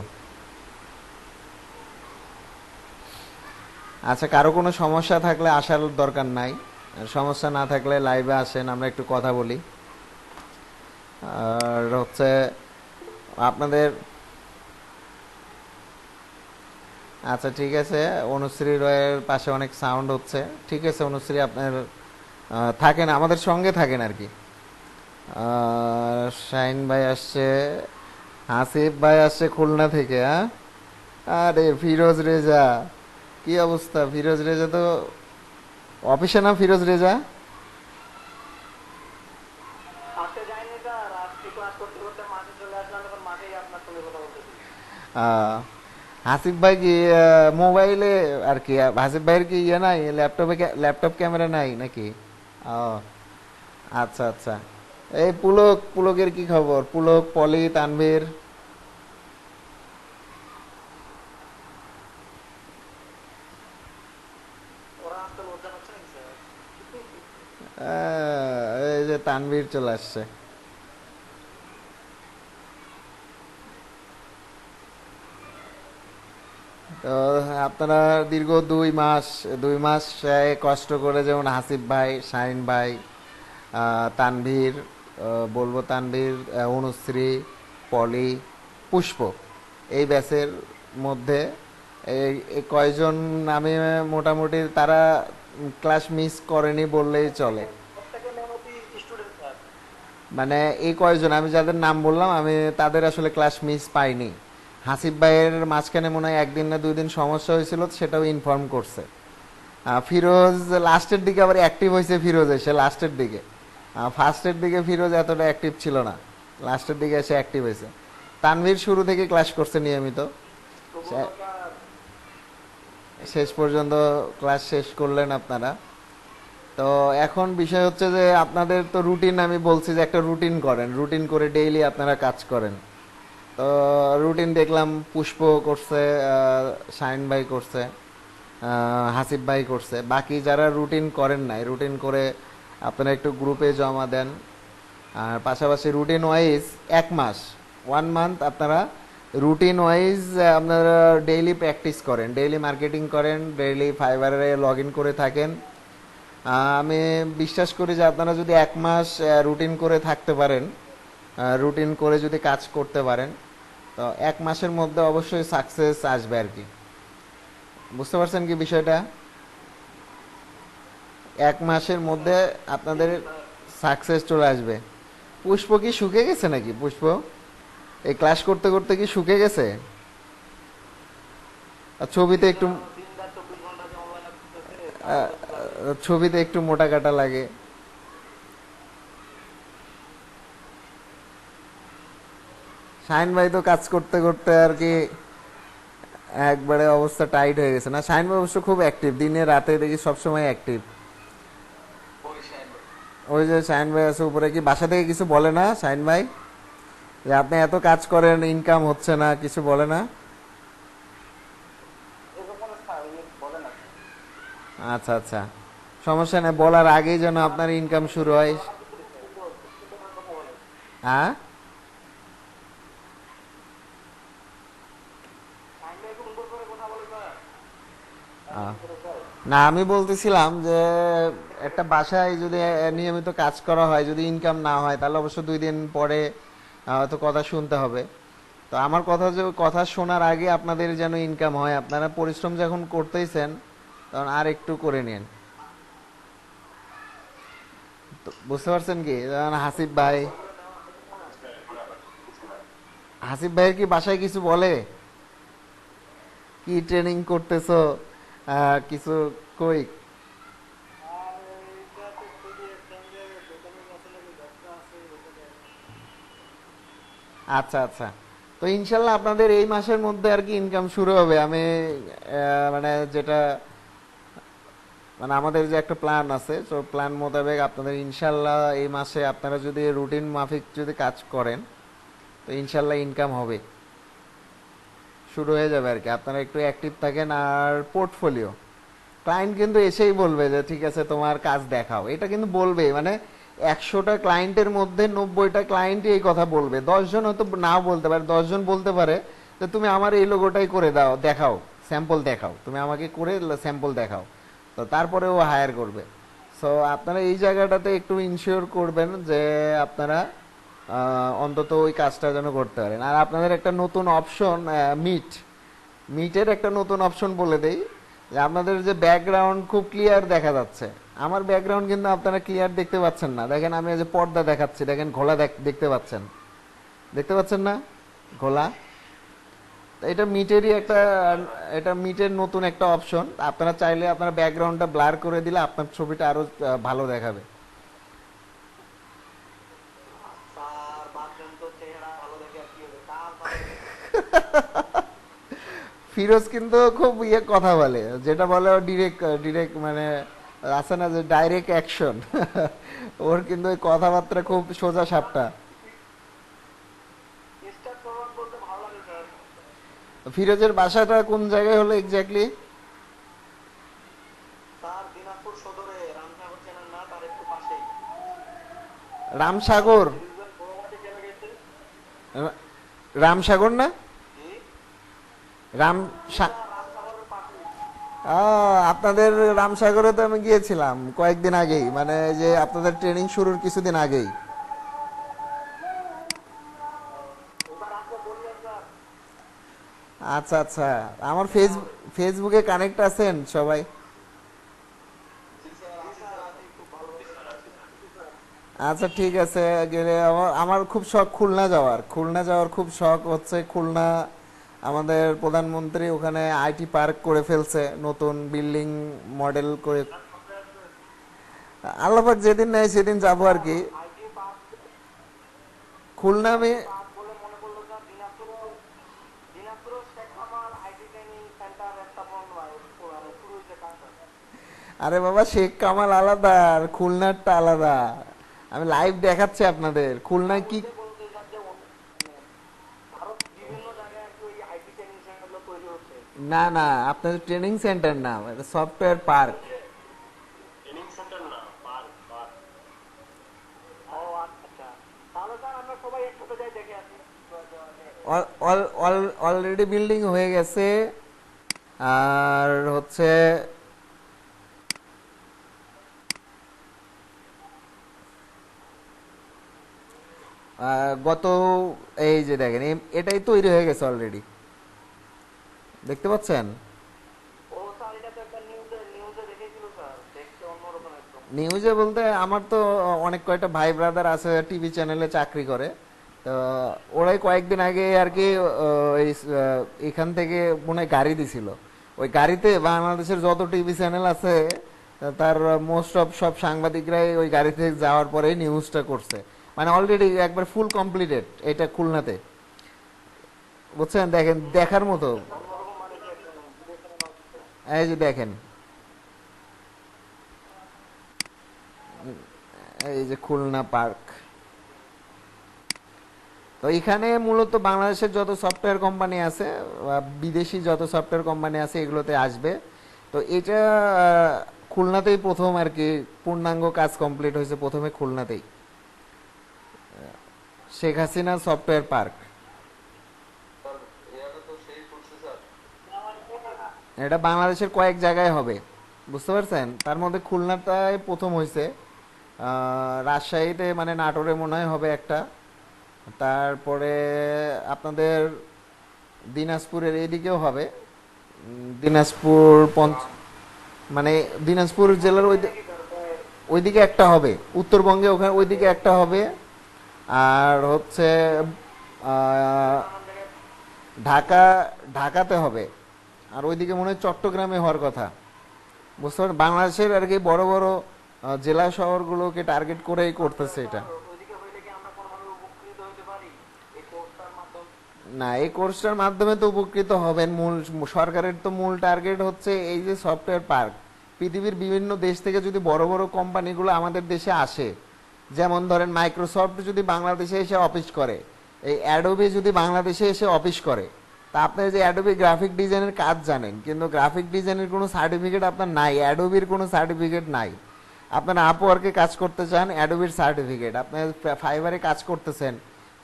আচ্ছা, কারো কোনো সমস্যা থাকলে আসার দরকার নাই, সমস্যা না থাকলে লাইভে আসেন, আমরা একটু কথা বলি। আর হচ্ছে আপনাদের, আচ্ছা ঠিক আছে, অনুশ্রী রয়ের পাশে অনেক সাউন্ড হচ্ছে। ঠিক আছে অনুশ্রী, আপনার থাকেন, আমাদের সঙ্গে থাকেন আর কি। শাহিন ভাই আসছে, হাসিফ ভাই আসছে খুলনা থেকে, হ্যাঁ। আরে ফিরোজ রেজা, কি অবস্থা? ফিরোজ রেজা তো অফিসে না? ফিরোজ রেজা আজকে যাইনি স্যার, আজকে ক্লাস করতে করতে মাঠে চলে আসলাম, এখন মাঠেই আপনার সঙ্গে কথা বলতেছি। আহ, হাসিফ ভাই কি মোবাইলে আর কি, হাসিফ ভাইয়ের কি ইয়ে নাই, ল্যাপটপ ক্যামেরা নাই নাকি? ও আচ্ছা আচ্ছা। এই পুলকের কি খবর? পুলক, পলি, তানভীর? ওরা আসতে লজ্জা পাচ্ছে নাকি স্যার? এই যে তানভীর চলে আসছে। তো আপনারা দীর্ঘ 2 মাস কষ্ট করে, যেমন হাসিফ ভাই, শাহিন ভাই, তানভীর, বলবো তানভীর, অনুশ্রী, পলি, পুষ্প, এই ব্যাচের মধ্যে এই কয়জন, আমি মোটামুটি তারা ক্লাস মিস করেনি বললেই চলে। প্রত্যেকে মেহনতি স্টুডেন্ট স্যার। মানে এই কয়জন আমি যাদের নাম বললাম, আমি তাদের আসলে ক্লাস মিস পাইনি। হাসিফ ভাইয়ের মাঝখানে মনে হয় 1 দিন না 2 দিন সমস্যা হয়েছিল, সেটাও ইনফর্ম করছে। ফিরোজ লাস্টের দিকে আবার অ্যাক্টিভ হয়েছে, ফিরোজ এসে লাস্টের দিকে। ফার্স্টের দিকে ফিরোজ এতটা অ্যাক্টিভ ছিল না, লাস্টের দিকে এসে অ্যাক্টিভ হয়েছে। তানভীর শুরু থেকে ক্লাস করছে নিয়মিত, সে- শেষ পর্যন্ত ক্লাস শেষ করলেন আপনারা। তো এখন বিষয় হচ্ছে যে আপনাদের তো রুটিন, আমি বলছি যে একটা রুটিন করেন, রুটিন করে ডেইলি আপনারা কাজ করেন। তো রুটিন দেখলাম পুষ্প করছে, শাহিন ভাই করছে, হাসিফ ভাই করছে। বাকি যারা রুটিন করেন নাই, রুটিন করে আপনারা একটু গ্রুপে জমা দেন। আর পাশাপাশি রুটিন ওয়াইজ 1 মাস, 1 মান্থ আপনারা রুটিন ওয়াইজ আপনারা ডেইলি প্র্যাকটিস করেন, ডেইলি মার্কেটিং করেন, ডেইলি ফাইবারে লগ ইন করে থাকেন। আমি বিশ্বাস করি যে আপনারা যদি 1 মাস রুটিন করে থাকতে পারেন, রুটিন করে যদি কাজ করতে পারেন, তো 1 মাসের মধ্যে অবশ্যই সাকসেস আসবে আর কি। বুঝতে পারছেন কি বিষয়টা? 1 মাসের মধ্যে আপনাদের সাকসেস চলে আসবে। পুষ্প কি শুকে গেছে নাকি? পুষ্প এই ক্লাস করতে করতে কি শুকে গেছে? আর ছবিতে একটু, 3 রাত 24 ঘন্টা যে অনলাইনে থাকতেছে, আহ, তারপরে তো ক্লাস হচ্ছে। ছবিতে একটু মোটা কাটা লাগে। শাহিন ভাই তো কাজ করতে করতে আর কি একবারে অবস্থা টাইট হয়ে গেছে। না, শাহিন ভাই অবশ্য খুব অ্যাক্টিভ, দিনে রাতে দেখি সবসময় অ্যাক্টিভ। ওই যে শাহিন ভাই আছে উপরে, কি বাসা থেকে কিছু বলে না শাহিন ভাই যে আপনি এত কাজ করেন, ইনকাম হচ্ছে না, কিছু বলে না? এরকম কোনো বলে না স্যার। আচ্ছা আচ্ছা, সমস্যা নেই, বলার আগেই যেন আপনার ইনকাম শুরু হয়। কথা বলে। হ্যাঁ, টাইমে সুন্দর করে কথা বলে স্যার। আহ, না আমি বলতেছিলাম যে একটা বাসায় যদি নিয়মিত কাজ করা হয়, যদি ইনকাম না হয়, তাহলে অবশ্য 2 দিন পরে হয়তো কথা শুনতে হবে। তো আমার কথা, যে কথা শোনার আগে আপনাদের যেন ইনকাম হয়, আপনারা পরিশ্রম যখন করতেইছেন তখন আর একটু করে নিন। তো বুঝতে পারছেন কি? যেমন হাসিফ ভাইয়ের কি বাসায় কিছু বলে, কি ট্রেনিং করতেছো, কিছু কই? আর এইটা তো খুবই একসঙ্গে দোকানের পাশে নাকি ব্যবসা আছে, ওখানে আচ্ছা আচ্ছা। তো তো ইনশাল্লাহ আপনাদের এই মাসের মধ্যে আর কি ইনকাম শুরু হবে। আমি মানে যেটা মানে আমাদের যে একটা প্ল্যান আছে, তো প্ল্যান মোতাবেক আপনাদের ইনশাল্লাহ এই মাসে আপনারা যদি রুটিন মাফিক যদি কাজ করেন তো ইনশাল্লাহ ইনকাম হবে, শুরু হয়ে যাবে আর কি। আপনারা একটু অ্যাক্টিভ থাকেন। আর পোর্টফোলিও ক্লায়েন্ট কিন্তু এসেই বলবে যে ঠিক আছে তোমার কাজ দেখাও, এটা কিন্তু বলবে। মানে 100টা ক্লায়েন্টের মধ্যে 90টা ক্লায়েন্টই এই কথা বলবে। 10জন হয়তো নাও বলতে পারে, 10জন বলতে পারে যে তুমি আমার এই লোগোটাই করে দাও, দেখাও, স্যাম্পল দেখাও, তুমি আমাকে করে স্যাম্পল দেখাও, তো তারপরে ও হায়ার করবে। সো আপনারা এই জায়গাটাতে একটু ইনশিওর করবেন যে আপনারা অন্তত ওই কাজটা যেন করতে পারেন। আর আপনাদের একটা নতুন অপশন মিটের একটা নতুন অপশন বলে দেই, যে আপনাদের যে ব্যাকগ্রাউন্ড খুব ক্লিয়ার দেখা যাচ্ছে। আমার ব্যাকগ্রাউন্ড কিন্তু আপনারা ক্লিয়ার দেখতে পাচ্ছেন না। দেখেন আমি যে পর্দা দেখাচ্ছি, দেখেন ঘোলা দেখতে পাচ্ছেন, দেখতে পাচ্ছেন না ঘোলা? তো এটা মিটেরই একটা, এটা মিটের নতুন একটা অপশন। আপনারা চাইলে আপনারা ব্যাকগ্রাউন্ডটা ব্লার করে দিলে আপনার ছবিটা আরো ভালো দেখাবে। স্যার ভাবছেন তো চেহারা ভালো দেখে আর কি হবে, কার ভালো দেখে? ফিরোজ কিন্তু খুব কথা বলে, যেটা বলে ডিরেক্ট ডিরেক্ট মানে আছে না যে ডাইরেক্ট অ্যাকশন। ওর কিন্তু ওই কথাবার্তা খুব সোজা সাপটা। স্টার্ট ফরওয়ার্ড বলতে ভালো লাগে স্যার। ফিরোজের বাসাটা কোন জায়গায় হলো এক্স্যাক্টলি? স্যার দিনাজপুর সদরে রামনগর চেনেন না, তার একটু পাশেই। রামসাগর? সিটিজেন বড়মাটি চলে গেছে। রা- রামসাগর না? জি রাম স্যার, রামসাগরের পাশেই। আপনাদের রামসাগরে তো আমি গিয়েছিলাম কয়েকদিন আগেই, মানে যে আপনাদের ট্রেনিং শুরুর কিছুদিন আগেই। এবার আসলে বললেন স্যার। আচ্ছা আচ্ছা, আমার ফেসবুকে কানেক্ট আছেন সবাই? জি স্যার, আমি খুব ভালো আচ্ছা ঠিক আছে, গেলে আমার আমার খুব শখ খুলনা যাওয়ার। খুলনা যাওয়ার খুব শখ হচ্ছে। খুলনা আমাদের প্রধানমন্ত্রী ওখানে আইটি পার্ক করে ফেলছে, নতুন বিল্ডিং মডেল করে। আল্লাপাক যেদিন নেয় সেদিন যাবো আর কি। IT park. খুলনা আমি পার্ক বলে মনে পড়লো sir, Dinajpur Sheikh Kamal IT training centre স্থাপন শুরু হয়েছে কাজটা। আরে বাবা, শেখ কামাল আলাদা আর খুলনারটা আলাদা। আমি লাইভ দেখাচ্ছি আপনাদের খুলনায় কি। বলতে স্যার যে ভারত বিভিন্ন জায়গায় আর কি ওই আইটি ট্রেনিং সেন্টারগুলো তৈরি হচ্ছে। না না, আপনাদের ট্রেনিং সেন্টার না, এটা সফটওয়্যার পার্ক। ট্রেনিং সেন্টার না, পার্ক পার্ক। ও আচ্ছা আচ্ছা, তাহলে স্যার আমরা সবাই একসাথে যাই দেখে আসি। অলরেডি বিল্ডিং হয়ে গেছে। আর হচ্ছে গত এই যে দেখেন এটাই তৈরি হয়ে গেছে অলরেডি, দেখতে পাচ্ছেন? ও স্যার, এটা তো একটা নিউজে দেখেছিল স্যার, দেখতে অন্যরকম একদম। নিউজে বলতে আমার তো অনেক কয়টা ভাই ব্রাদার আছে টিভি চ্যানেলে চাকরি করে। তো ওরাই কয়েকদিন আগে আর কি এখান থেকে মনে হয় গাড়ি দিছিল। ওই গাড়িতে বাংলাদেশের যত টিভি চ্যানেল আছে তার মোস্ট অফ সব সাংবাদিকরাই ওই গাড়িতে যাওয়ার পরেই নিউজটা করছে। মানে অলরেডি একবার ফুল কমপ্লিটেড এটা খুলনাতে, বুঝছেন? দেখেন দেখার মতো। অন্যরকম মানে কি একদম বিদেশে নেওয়া হচ্ছে। এই যে দেখেন, এই যে খুলনা পার্ক। তো এখানে মূলত বাংলাদেশের যত সফটওয়্যার কোম্পানি আছে বা বিদেশি যত সফটওয়্যার কোম্পানি আছে এগুলোতে আসবে। তো এটা খুলনাতেই প্রথম আর কি পূর্ণাঙ্গ কাজ কমপ্লিট হয়েছে, প্রথমে খুলনাতেই শেখ হাসিনা সফটওয়্যার পার্ক। এটা বাংলাদেশের কয়েক জায়গায় হবে, বুঝতে পারছেন? তার মধ্যে খুলনাটায় প্রথম হয়েছে। রাজশাহীতে মানে নাটোরে মনে হয় হবে একটা। তারপরে আপনাদের দিনাজপুরের এদিকেও হবে। দিনাজপুর মানে দিনাজপুর জেলার ওইদিকে একটা হবে, উত্তরবঙ্গে ওখানে ওইদিকে একটা হবে। আর হচ্ছে আহ, ঢাকা ঢাকাতে হবে। আর ওইদিকে মনে হয় চট্টগ্রামে হওয়ার কথা, বুঝতে পারেন? বাংলাদেশের আর কি বড় বড় জেলা শহরগুলোকে টার্গেট করেই করতেছে এটা। ওইদিকে হইলে কি আমরা কোনোভাবে উপকৃত হতে পারি এই কোর্সটার মাধ্যমে? না, এই কোর্সটার মাধ্যমে তো উপকৃত হবেন। সরকারের তো মূল টার্গেট হচ্ছে এই যে সফটওয়্যার পার্ক, পৃথিবীর বিভিন্ন দেশ থেকে যদি বড় বড় কোম্পানিগুলো আমাদের দেশে আসে, যেমন ধরেন মাইক্রোসফট যদি বাংলাদেশে এসে অফিস করে, এই অ্যাডোবি যদি বাংলাদেশে এসে অফিস করে, তা আপনি যে অ্যাডোবি গ্রাফিক ডিজাইনের কাজ জানেন, কিন্তু গ্রাফিক ডিজাইনের কোনো সার্টিফিকেট আপনার নাই, অ্যাডোবির কোনো সার্টিফিকেট নাই, আপনারা আপওয়ার্কে কাজ করতে চান, অ্যাডোবির সার্টিফিকেট, আপনি ফাইবারে কাজ করতেছেন,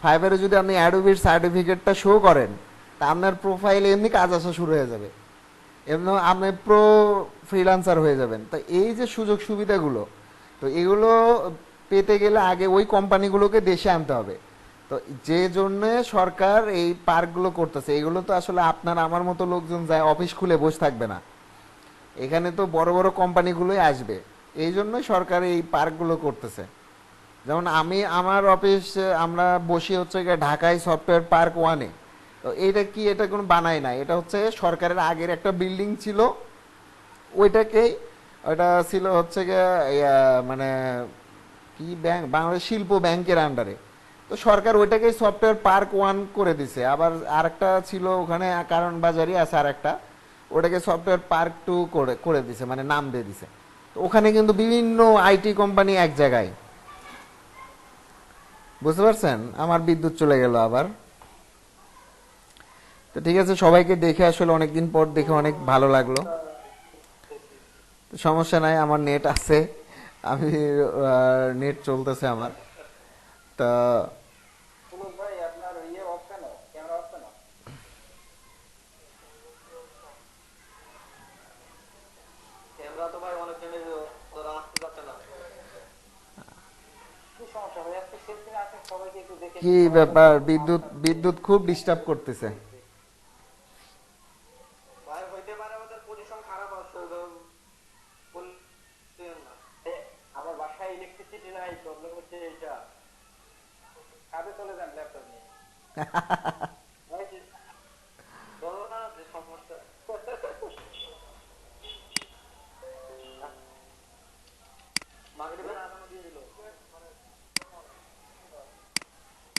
ফাইবারে যদি আপনি অ্যাডোবির সার্টিফিকেটটা শো করেন, তা আপনার প্রোফাইলে এমনি কাজ আসা শুরু হয়ে যাবে, এমনি আপনি প্রো ফ্রিল্যান্সার হয়ে যাবেন। তো এই যে সুযোগ সুবিধাগুলো, তো এগুলো পেতে গেলে আগে ওই কোম্পানিগুলোকে দেশে আনতে হবে। তো যে জন্য সরকার এই পার্কগুলো করতেছে, এগুলো তো আসলে আপনার আমার মতো লোকজন যায় অফিস খুলে বসে থাকবে না, এখানে তো বড় বড় কোম্পানিগুলোই আসবে। এই জন্যই সরকার এই পার্কগুলো করতেছে। যেমন আমি আমার অফিস, আমরা বসি হচ্ছে গিয়ে ঢাকায় সফটওয়্যার পার্ক 1-এ। তো এটা কি, এটা কোনো বানায় না, এটা হচ্ছে সরকারের আগের একটা বিল্ডিং ছিল, ওইটাকেই, ওটা ছিল হচ্ছে গিয়ে মানে কি ব্যাংক, বাংলাদেশ শিল্প ব্যাংকের আন্ডারে। তো সরকার ওইটাকেই সফটওয়্যার পার্ক 1 করে দিছে। আবার আরেকটা ছিল ওখানে কারণ বাজারই আছে আরেকটা, ওটাকে সফটওয়্যার পার্ক 2 করে করে দিছে, মানে নাম দিয়ে দিছে। তো ওখানে কিন্তু বিভিন্ন আইটি কোম্পানি এক জায়গায়। বুঝতে পারছেন? আমার বিদ্যুৎ চলে গেল আবার। তো ঠিক আছে, সবাইকে দেখে আসলে অনেকদিন পর দেখে অনেক ভালো লাগলো। তো সমস্যা নাই, আমার নেট আছে, আমি নেট চলতেছে আমার। তা পুলক ভাই আপনার ইয়ে অফ কেন, ক্যামেরা অফ কেন? ক্যামেরা তো ভাই অনেক টাইমে ওরা আসতে যাচ্ছে না। কি সমস্যা ভাই? আজকে শেষ দিনে আসেন, সবাইকে একটু দেখে কি ব্যাপার, বিদ্যুৎ বিদ্যুৎ খুব ডিস্টার্ব করতেছে। ভাই হইতে পারে আমাদের পজিশন খারাপ আছে, বলতেন না। আমার বাসায় ইলেকট্রিসিটি নাই, প্রবলেম হচ্ছে এইটা। কাজে চলে যান ল্যাপটপ নিয়ে।